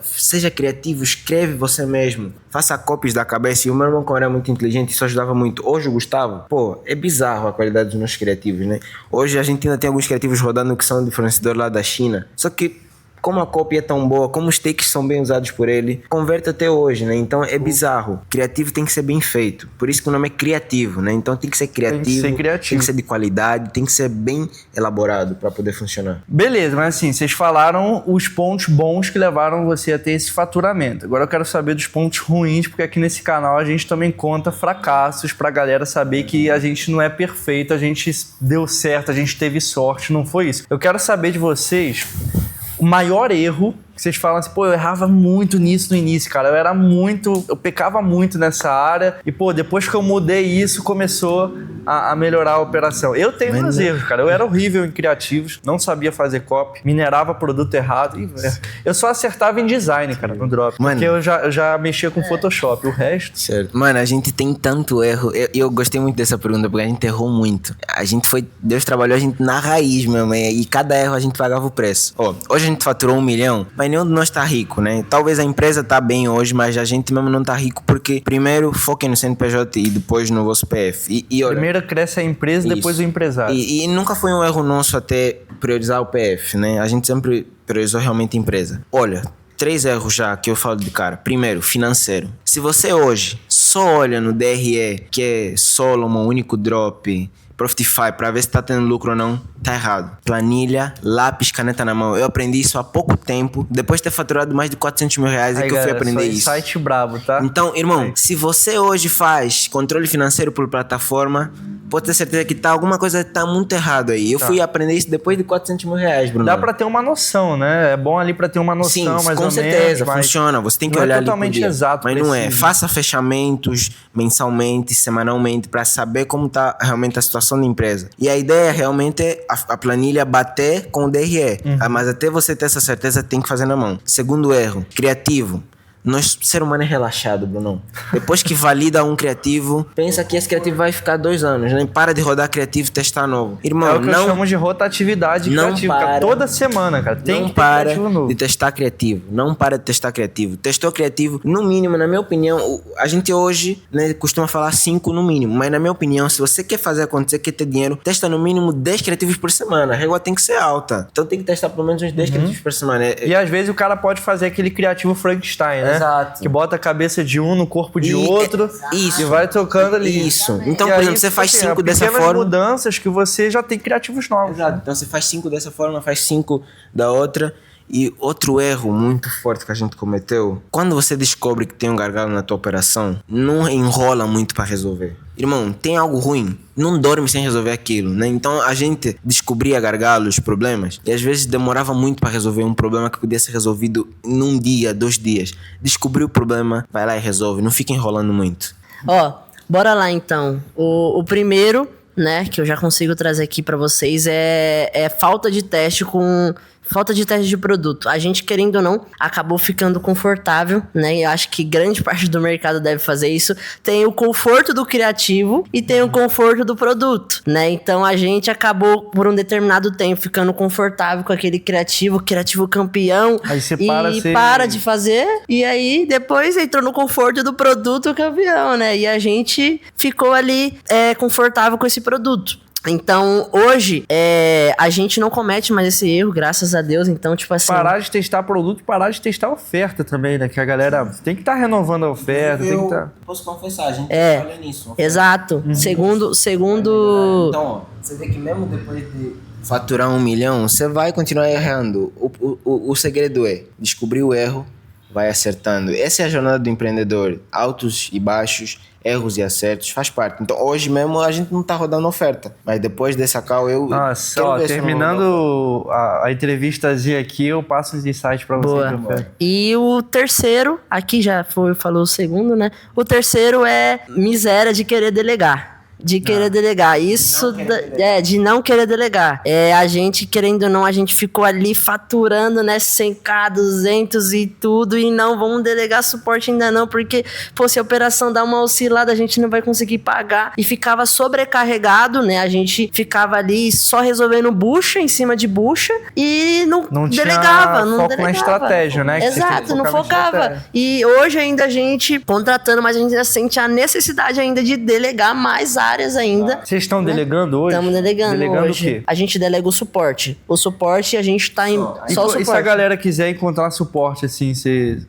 Seja criativo, escreve você mesmo. Faça copies da cabeça. E o meu irmão, como era muito inteligente, isso ajudava muito. Hoje o Gustavo, é bizarro a qualidade dos nossos criativos, né? Hoje a gente ainda tem alguns criativos rodando que são de fornecedor lá da China. Só que como a copy é tão boa, como os takes são bem usados por ele, converte até hoje, né? Então é bizarro. Criativo tem que ser bem feito. Por isso que o nome é criativo, né? Então tem que ser criativo, tem que ser de qualidade, tem que ser bem elaborado para poder funcionar. Beleza, mas assim, vocês falaram os pontos bons que levaram você a ter esse faturamento. Agora eu quero saber dos pontos ruins, porque aqui nesse canal a gente também conta fracassos pra galera saber que a gente não é perfeito, a gente deu certo, a gente teve sorte, não foi isso. Eu quero saber de vocês o maior erro que vocês falam assim, pô, eu errava muito nisso no início, cara. Eu pecava muito nessa área e, pô, depois que eu mudei isso, começou a melhorar a operação. Eu tenho meus erros, cara. Eu era horrível em criativos, não sabia fazer copy, minerava produto errado. Eu só acertava em design, cara, no drop. Mano, porque eu já mexia com Photoshop. O resto... Certo. Mano, a gente tem tanto erro. Eu gostei muito dessa pergunta, porque a gente errou muito. Deus trabalhou a gente na raiz mesmo, e cada erro a gente pagava o preço. Ó, hoje a gente faturou 1 milhão, mas nenhum de nós tá rico, né? Talvez a empresa tá bem hoje, mas a gente mesmo não tá rico porque primeiro foquem no CNPJ e depois no vosso PF. Olha, primeiro cresce a empresa, isso. Depois o empresário. E nunca foi um erro nosso até priorizar o PF, né? A gente sempre priorizou realmente a empresa. Olha, 3 erros já que eu falo de cara. Primeiro, financeiro. Se você hoje só olha no DRE, que é Solomon, único drop, Profitify, pra ver se tá tendo lucro ou não, tá errado. Planilha, lápis, caneta na mão. Eu aprendi isso há pouco tempo. Depois de ter faturado mais de 400 mil reais, é que eu fui aprender isso. Site brabo, tá? Então, irmão, se você hoje faz controle financeiro por plataforma, pode ter certeza que alguma coisa tá muito errado aí. Eu fui aprender isso depois de 400 mil reais, Bruno. Dá pra ter uma noção, né? É bom ali pra ter uma noção, sim, mais ou menos. Com certeza, funciona. Você tem que olhar ali totalmente exato, mas não é. Faça fechamentos mensalmente, semanalmente, pra saber como tá realmente a situação da empresa. E a ideia realmente é a planilha bater com o DRE. Mas até você ter essa certeza, tem que fazer na mão. Segundo erro, criativo. Nós, ser humano é relaxado, Bruno. Depois que valida um criativo, pensa que esse criativo vai ficar 2 anos, né? Para de rodar criativo e testar novo. Irmão, é o que eu chamo de rotatividade criativa. Cara, toda semana, cara. Tem que ter criativo novo. De testar criativo. Não para de testar criativo. Testou criativo, no mínimo, na minha opinião, a gente hoje, né, costuma falar 5 no mínimo. Mas na minha opinião, se você quer fazer acontecer, quer ter dinheiro, testa no mínimo 10 criativos por semana. A régua tem que ser alta. Então tem que testar pelo menos uns 10 criativos por semana. E às vezes o cara pode fazer aquele criativo Frankenstein, né? Exato. Que bota a cabeça de um no corpo de outro. Isso. E vai tocando ali. Isso. Então, por exemplo, você faz 5 dessa forma. Pequenas mudanças que você já tem criativos novos. Exato. Então você faz 5 dessa forma, faz 5 da outra. E outro erro muito forte que a gente cometeu, quando você descobre que tem um gargalo na tua operação, não enrola muito para resolver. Irmão, tem algo ruim, não dorme sem resolver aquilo, né? Então a gente descobria gargalos, problemas, e às vezes demorava muito para resolver um problema que podia ser resolvido num dia, 2 dias. Descobriu o problema, vai lá e resolve, não fica enrolando muito. Ó, bora lá então. O primeiro, né, que eu já consigo trazer aqui para vocês é falta de teste de produto. A gente, querendo ou não, acabou ficando confortável, né? Eu acho que grande parte do mercado deve fazer isso. Tem o conforto do criativo e tem o conforto do produto, né? Então a gente acabou, por um determinado tempo, ficando confortável com aquele criativo campeão. Aí você para de fazer. E aí depois entrou no conforto do produto campeão, né? E a gente ficou ali confortável com esse produto. Então, hoje, a gente não comete mais esse erro, graças a Deus. Então, tipo assim... Parar de testar produto e parar de testar oferta também, né? Que a galera tem que estar renovando a oferta, tem que estar... Posso confessar, a gente trabalha nisso. Exato. Segundo... Então, ó, você vê que mesmo depois de faturar 1 milhão, você vai continuar errando. O segredo é descobrir o erro, vai acertando. Essa é a jornada do empreendedor. Altos e baixos, erros e acertos, faz parte. Então, hoje mesmo a gente não tá rodando oferta. Mas depois dessa call, Nossa, ó, terminando a entrevistazinha aqui, eu passo os insights pra você. Boa. E o terceiro, aqui já falou o segundo, né? O terceiro é miséria de querer delegar. De querer delegar. Isso de não querer delegar. A gente, querendo ou não, a gente ficou ali faturando, né? 100k, 200 e tudo. E não vamos delegar suporte ainda não. Porque, pô, se a operação dá uma oscilada, a gente não vai conseguir pagar. E ficava sobrecarregado, né? A gente ficava ali só resolvendo bucha em cima de bucha. E não delegava. Não foco na estratégia, né? Exato, não focava. E hoje ainda a gente contratando, mas a gente ainda sente a necessidade ainda de delegar mais áreas áreas ainda. Vocês estão delegando hoje? Estamos delegando hoje. O quê? A gente delega o suporte. O suporte, a gente tá em só o suporte. E se a galera quiser encontrar suporte, assim,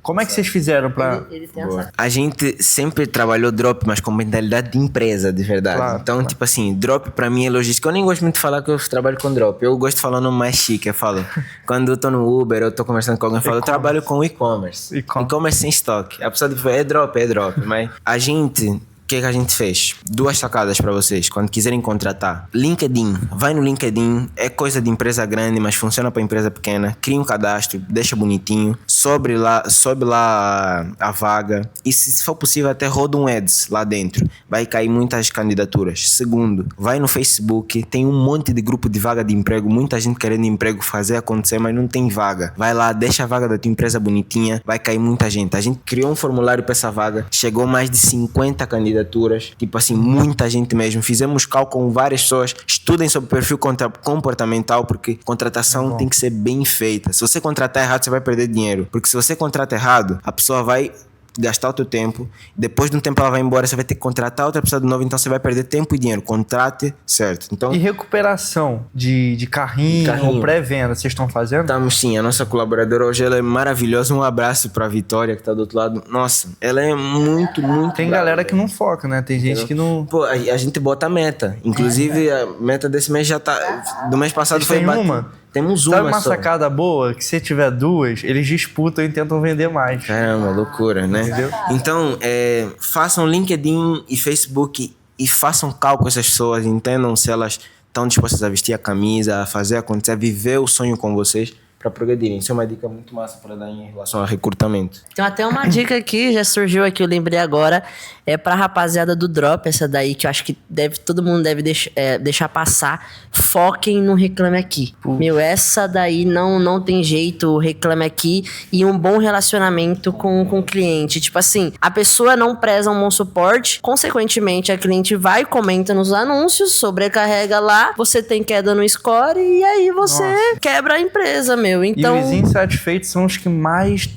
como é que vocês fizeram pra... Ele tem essa... A gente sempre trabalhou drop, mas com mentalidade de empresa, de verdade. Claro, então, claro. tipo assim, drop pra mim é logística. Eu nem gosto muito de falar que eu trabalho com drop. Eu gosto de falar no mais chique. Eu falo, quando eu tô no Uber, eu tô conversando com alguém, eu falo, eu trabalho com e-commerce. E-commerce sem estoque. A pessoa tipo, é drop. Mas a gente... O que a gente fez? 2 sacadas para vocês, quando quiserem contratar. LinkedIn. Vai no LinkedIn. É coisa de empresa grande, mas funciona para empresa pequena. Cria um cadastro, deixa bonitinho. Sobe lá a vaga. E se for possível, até roda um ads lá dentro. Vai cair muitas candidaturas. Segundo, vai no Facebook. Tem um monte de grupo de vaga de emprego. Muita gente querendo emprego, fazer acontecer, mas não tem vaga. Vai lá, deixa a vaga da tua empresa bonitinha. Vai cair muita gente. A gente criou um formulário para essa vaga. Chegou mais de 50 candidaturas. Tipo assim, muita gente mesmo. Fizemos cálculo com várias pessoas. Estudem sobre perfil comportamental, porque contratação tem que ser bem feita. Se você contratar errado, você vai perder dinheiro. Porque se você contrata errado, a pessoa vai gastar o teu tempo, depois de um tempo ela vai embora, você vai ter que contratar outra pessoa de novo, então você vai perder tempo e dinheiro. Contrate certo. Então, e recuperação de carrinho. Ou pré-venda, vocês estão fazendo? Estamos sim, a nossa colaboradora hoje ela é maravilhosa. Um abraço pra Vitória que tá do outro lado. Nossa, ela é muito Tem brava, galera que não foca, né? Tem gente que não... Pô, a gente bota a meta. Inclusive, a meta desse mês já tá... Do mês passado Vocês foi têm uma? Temos uma. Sabe uma só. Sacada boa? Que se tiver 2, eles disputam e tentam vender mais. Caramba, loucura, né? Entendeu? Então, façam LinkedIn e Facebook e façam cálculo com essas pessoas, entendam se elas estão dispostas a vestir a camisa, a fazer acontecer, a viver o sonho com vocês para progredirem. Isso é uma dica muito massa para dar em relação ao recrutamento. Tem até uma dica aqui, já surgiu aqui, eu lembrei agora, é pra rapaziada do Drop, essa daí que eu acho que todo mundo deve deixar passar. Foquem no Reclame Aqui. Meu, essa daí não tem jeito, Reclame Aqui e um bom relacionamento com o cliente. Tipo assim, a pessoa não preza um bom suporte, consequentemente a cliente vai e comenta nos anúncios, sobrecarrega lá, você tem queda no score e aí você quebra a empresa, meu. Então... E os insatisfeitos são os que mais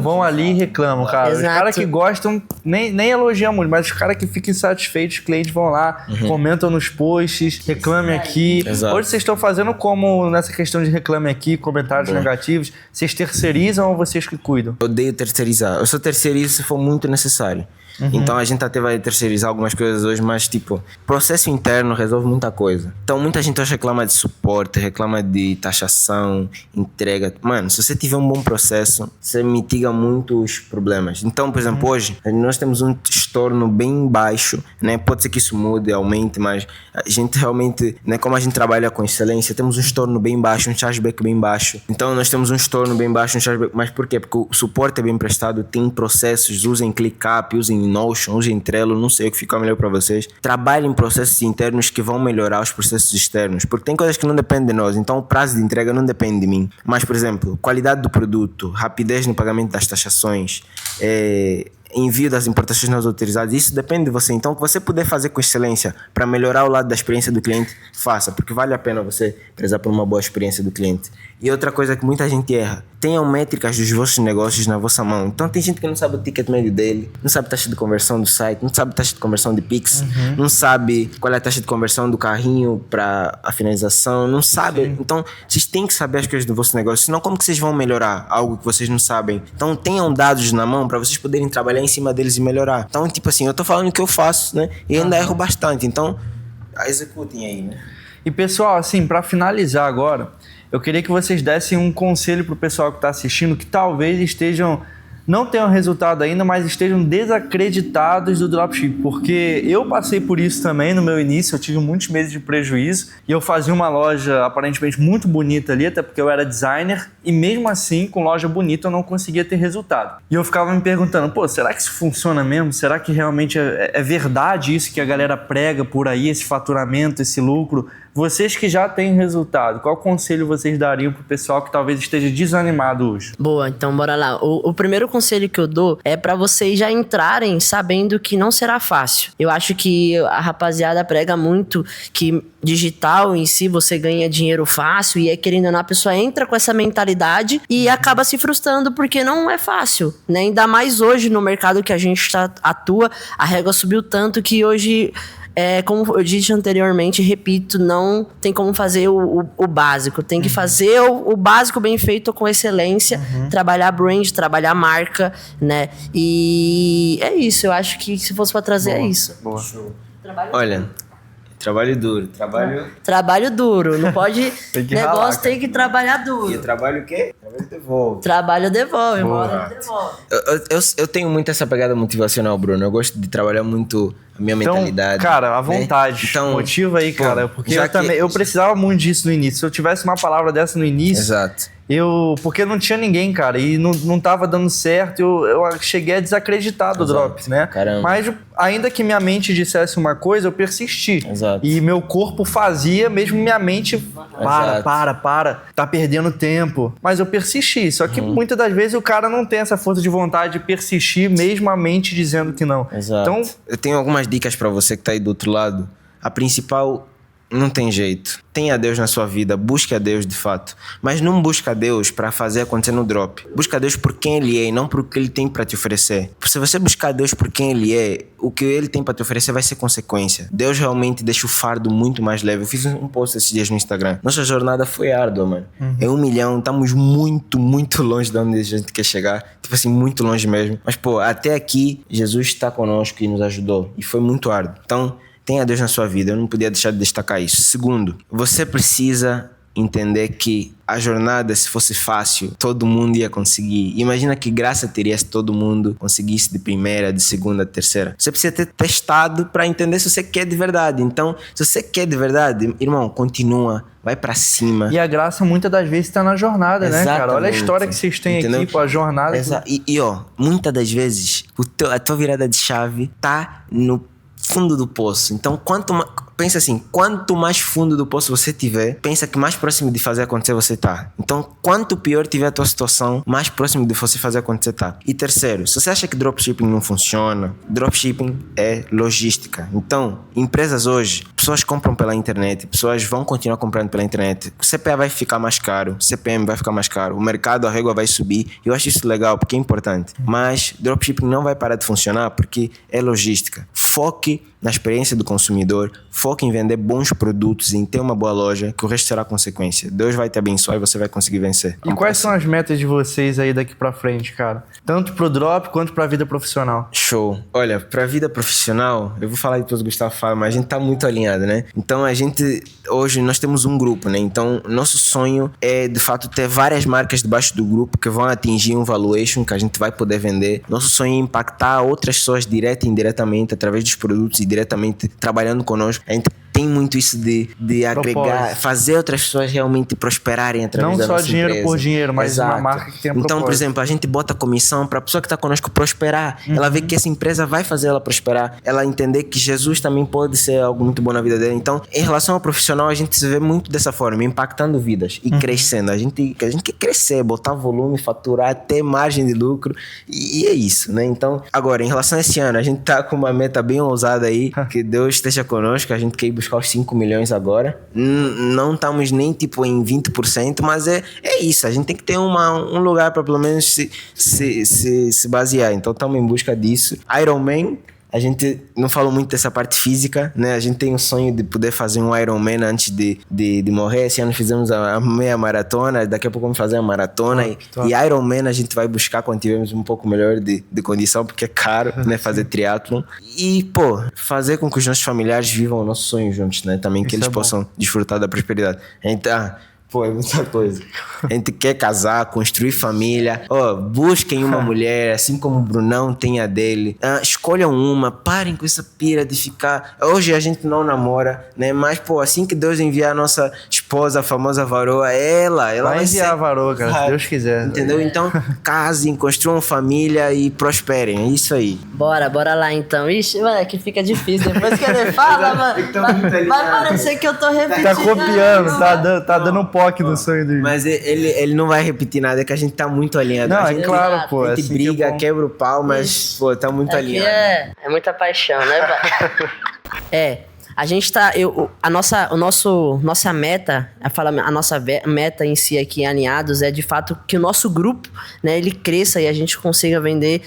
vão ali e reclamam, cara. Exato. Os caras que gostam, nem elogiam muito, mas os caras que ficam insatisfeitos, os clientes vão lá, comentam nos posts, reclame aqui. Exato. Hoje vocês estão fazendo como nessa questão de reclame aqui, comentários negativos? Vocês terceirizam ou vocês que cuidam? Eu odeio terceirizar. Eu só terceirizo se for muito necessário. Então a gente até vai terceirizar algumas coisas hoje, mas tipo, processo interno resolve muita coisa. Então muita gente hoje reclama de suporte, reclama de taxação, entrega. Mano, se você tiver um bom processo, você mitiga muitos problemas. Então, por exemplo, hoje nós temos um estorno bem baixo, né? Pode ser que isso mude, aumente, mas a gente realmente, né, como a gente trabalha com excelência, temos um estorno bem baixo, um chargeback bem baixo. Então nós temos um estorno bem baixo, um chargeback. Mas por quê? Porque o suporte é bem prestado, tem processos, usem ClickUp, usem Notion, usem Trello, não sei o que fica melhor para vocês. Trabalhem em processos internos que vão melhorar os processos externos, porque tem coisas que não dependem de nós, então o prazo de entrega não depende de mim. Mas, por exemplo, qualidade do produto, rapidez no pagamento das taxações, envio das importações não autorizadas, isso depende de você. Então, o que você puder fazer com excelência para melhorar o lado da experiência do cliente, faça, porque vale a pena você prezar por uma boa experiência do cliente. E outra coisa que muita gente erra, tenham métricas dos vossos negócios na vossa mão. Então, tem gente que não sabe o ticket médio dele, não sabe a taxa de conversão do site, não sabe a taxa de conversão de Pix, não sabe qual é a taxa de conversão do carrinho para a finalização, não sabe. Então, vocês têm que saber as coisas do vosso negócio, senão como que vocês vão melhorar algo que vocês não sabem? Então, tenham dados na mão para vocês poderem trabalhar em cima deles e melhorar. Então, tipo assim, eu tô falando o que eu faço, né? E ainda erro bastante. Então, executem aí, né? E pessoal, assim, para finalizar agora, eu queria que vocês dessem um conselho pro pessoal que está assistindo, que talvez não tenham resultado ainda, mas estejam desacreditados do dropship, porque eu passei por isso também no meu início, eu tive muitos meses de prejuízo e eu fazia uma loja aparentemente muito bonita ali, até porque eu era designer, e mesmo assim, com loja bonita, eu não conseguia ter resultado. E eu ficava me perguntando, pô, será que isso funciona mesmo? Será que realmente é verdade isso que a galera prega por aí, esse faturamento, esse lucro? Vocês que já têm resultado, qual conselho vocês dariam pro pessoal que talvez esteja desanimado hoje? Boa, então bora lá. O primeiro conselho que eu dou é pra vocês já entrarem sabendo que não será fácil. Eu acho que a rapaziada prega muito que digital em si você ganha dinheiro fácil e querendo ou não, a pessoa entra com essa mentalidade e acaba se frustrando porque não é fácil, né? Ainda mais hoje no mercado que a gente atua, a régua subiu tanto que hoje como eu disse anteriormente, repito, não tem como fazer o básico. Tem que fazer o básico bem feito com excelência, trabalhar brand, trabalhar marca, né? E é isso, eu acho que se fosse pra trazer é isso. Boa. Olha, trabalho duro, Trabalho duro, não pode... Tem que negócio ralar, tem que trabalhar duro. E trabalho o quê? Trabalho devolve. Trabalho devolve, Boa. uma hora devolve. Eu tenho muito essa pegada motivacional, Bruno. Eu gosto de trabalhar muito a minha Então, mentalidade. cara, à né? vontade. Então, Motiva aí, pô, cara. Porque já eu também, eu precisava muito disso no início. Se eu tivesse uma palavra dessa no início, Exato. porque não tinha ninguém, cara, e não tava dando certo, eu cheguei a desacreditar do Exato. Drops, né? Caramba. Mas ainda que minha mente dissesse uma coisa, eu persisti. Exato. E meu corpo fazia, mesmo minha mente, para, tá perdendo tempo. Mas eu persisti, só que muitas das vezes o cara não tem essa força de vontade de persistir, mesmo a mente dizendo que não. Exato. Então, Eu tenho algumas dicas pra você que tá aí do outro lado. A principal, não tem jeito. Tenha Deus na sua vida, busque a Deus de fato. Mas não busca a Deus pra fazer acontecer no drop. Busca a Deus por quem Ele é e não por o que Ele tem pra te oferecer. Se você buscar a Deus por quem Ele é, o que Ele tem pra te oferecer vai ser consequência. Deus realmente deixa o fardo muito mais leve. Eu fiz um post esses dias no Instagram. Nossa jornada foi árdua, mano. É 1 milhão, estamos muito, muito longe de onde a gente quer chegar. Tipo assim, muito longe mesmo. Mas, pô, até aqui, Jesus está conosco e nos ajudou. E foi muito árduo. Então, tenha Deus na sua vida, eu não podia deixar de destacar isso. Segundo, você precisa entender que a jornada, se fosse fácil, todo mundo ia conseguir. Imagina que graça teria se todo mundo conseguisse de primeira, de segunda, de terceira. Você precisa ter testado para entender se você quer de verdade. Então, se você quer de verdade, irmão, continua, vai para cima. e a graça muitas das vezes tá na jornada, né, cara? Olha a história que vocês têm Entendeu? aqui, pô, a jornada. E ó, muitas das vezes, a tua virada de chave tá no fundo do poço. Então, pensa assim, quanto mais fundo do poço você tiver, pensa que mais próximo de fazer acontecer você tá. Então, quanto pior tiver a tua situação, mais próximo de você fazer acontecer tá. E terceiro, se você acha que dropshipping não funciona, dropshipping é logística. Então, empresas hoje, pessoas compram pela internet, pessoas vão continuar comprando pela internet. O CPA vai ficar mais caro, o CPM vai ficar mais caro, o mercado, a régua vai subir. Eu acho isso legal, porque é importante. Mas dropshipping não vai parar de funcionar porque é logística. Foque na experiência do consumidor, foque em vender bons produtos, em ter uma boa loja, que o resto será consequência. Deus vai te abençoar e você vai conseguir vencer. E quais são as metas de vocês aí daqui pra frente, cara? Tanto pro drop quanto pra vida profissional. Show. Olha, pra vida profissional, eu vou falar depois do Gustavo fala, mas a gente tá muito alinhado, né? Então hoje nós temos um grupo, né? Então nosso sonho é de fato ter várias marcas debaixo do grupo que vão atingir um valuation que a gente vai poder vender. Nosso sonho é impactar outras pessoas direta e indiretamente através dos produtos e diretamente trabalhando conosco. A gente tem muito isso de agregar, fazer outras pessoas realmente prosperarem através da nossa Não só dinheiro empresa. por dinheiro, mas Exato. uma marca que tenha Então, por propósito. exemplo, a gente bota comissão para a pessoa que está conosco prosperar. Ela vê que essa empresa vai fazer ela prosperar. Ela entender que Jesus também pode ser algo muito bom na vida dela. Então, em relação ao profissional, a gente se vê muito dessa forma, impactando vidas e crescendo. A gente quer crescer, botar volume, faturar, ter margem de lucro e é isso, né? Então, agora, em relação a esse ano, a gente tá com uma meta bem ousada aí, que Deus esteja conosco. A gente quer ir buscar os 5 milhões agora. Não estamos nem tipo em 20%, mas é isso. A gente tem que ter um lugar para pelo menos se basear. Então estamos em busca disso. Ironman, a gente não falou muito dessa parte física, né? A gente tem um sonho de poder fazer um Ironman antes de morrer. Esse ano fizemos a meia maratona, daqui a pouco vamos fazer a maratona. E Ironman a gente vai buscar quando tivermos um pouco melhor de condição, porque é caro, né? Fazer triatlon. E, pô, fazer com que os nossos familiares vivam o nosso sonho juntos, né? Também que Isso eles é bom. possam desfrutar da prosperidade. Então, pô, é muita coisa. A gente quer casar, construir família. Busquem uma mulher, assim como o Brunão tem a dele. Escolham uma, parem com essa pira de ficar... Hoje a gente não namora, né? Mas, pô, assim que Deus enviar a nossa esposa, a famosa varoa, ela Vai enviar ser... a varoa, cara, se Deus quiser. Entendeu? Então, casem, construam família e prosperem. É isso aí. Bora lá então. Ixi, mano, é que fica difícil. Depois que ele fala, mano, vai parecer que eu tô repetindo. Tá copiando, tá dando um POC no sonho do... Mas ele não vai repetir nada, é que a gente tá muito alinhado. Não, a é gente, claro, pô. a gente assim briga, que é bom. quebra o pau, mas, pô, tá muito Aqui alinhado. é muita paixão, né, pai? a gente tá. Nossa meta, a nossa meta em si aqui, alinhados, é de fato que o nosso grupo, né, ele cresça e a gente consiga vender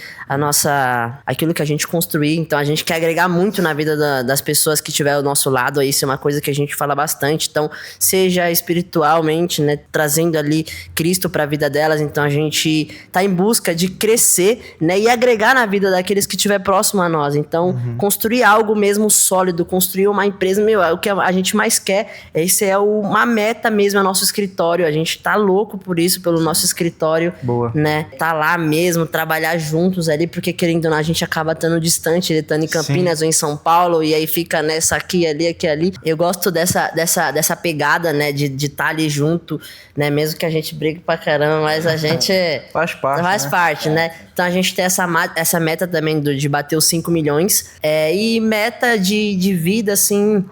aquilo que a gente construir. Então a gente quer agregar muito na vida das pessoas que estiver ao nosso lado. Isso é uma coisa que a gente fala bastante. Então, seja espiritualmente, né, trazendo ali Cristo para a vida delas. Então a gente tá em busca de crescer, né, e agregar na vida daqueles que estiver próximo a nós. Então, construir algo mesmo sólido, construir uma empresa, o que a gente mais quer, esse é uma meta mesmo, é nosso escritório. A gente tá louco por isso, pelo nosso escritório. Boa. Né? Tá lá mesmo, trabalhar juntos ali, porque querendo ou não, a gente acaba estando distante, ele estando em Campinas ou em São Paulo, e aí fica nessa aqui, ali. Eu gosto dessa pegada, né, de estar ali junto, né, mesmo que a gente brigue pra caramba, mas a gente faz parte, né? Então a gente tem essa meta também de bater os 5 milhões, e meta de vida, assim,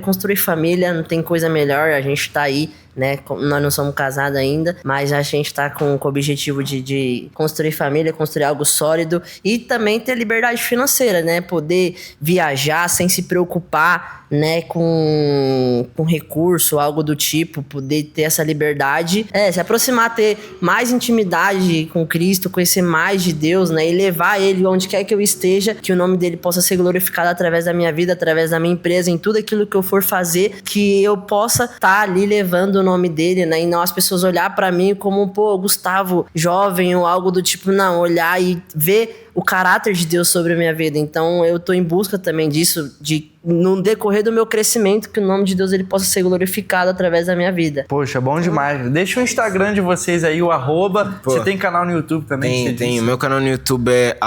construir família, não tem coisa melhor, a gente tá aí, né? Nós não somos casados ainda, mas a gente tá com o objetivo de construir família, construir algo sólido e também ter liberdade financeira, né? Poder viajar sem se preocupar, né, com recurso, algo do tipo, poder ter essa liberdade, se aproximar, ter mais intimidade com Cristo, conhecer mais de Deus, né, e levar Ele onde quer que eu esteja, que o nome dele possa ser glorificado através da minha vida, através da minha empresa, em tudo aquilo que eu for fazer, que eu possa estar ali levando o nome dele, né, e não as pessoas olhar pra mim como, Gustavo jovem ou algo do tipo, não, olhar e ver o caráter de Deus sobre a minha vida. Então eu tô em busca também disso, no decorrer do meu crescimento, que o nome de Deus ele possa ser glorificado através da minha vida. Poxa, bom demais. Deixa o Instagram de vocês aí, o arroba. Você tem canal no YouTube também? Tem. O meu canal no YouTube é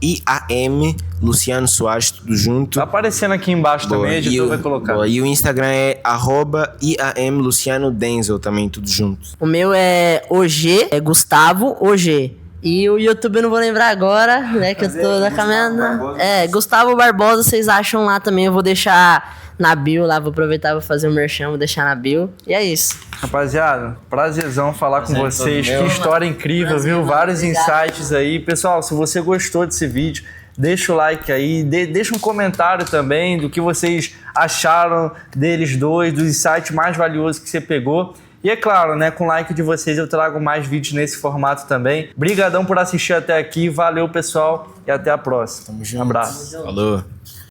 @IAM Luciano Soares, tudo junto. Tá aparecendo aqui embaixo também, o editor vai colocar. E o Instagram é @IAM Luciano Denzel também, tudo junto. O meu é OG, é Gustavo OG. E o YouTube eu não vou lembrar agora, né, que eu tô na caminhada. Gustavo Barbosa, vocês acham lá também, eu vou deixar na bio lá, vou aproveitar e vou fazer o merchan, vou deixar na bio. E é isso. Rapaziada, prazerzão falar com vocês, que história incrível, viu? Vários insights aí. Pessoal, se você gostou desse vídeo, deixa o like aí, deixa um comentário também do que vocês acharam deles dois, dos insights mais valiosos que você pegou. E é claro, né, com o like de vocês eu trago mais vídeos nesse formato também. Brigadão por assistir até aqui, valeu pessoal e até a próxima. Tamo junto. Abraço. Falou.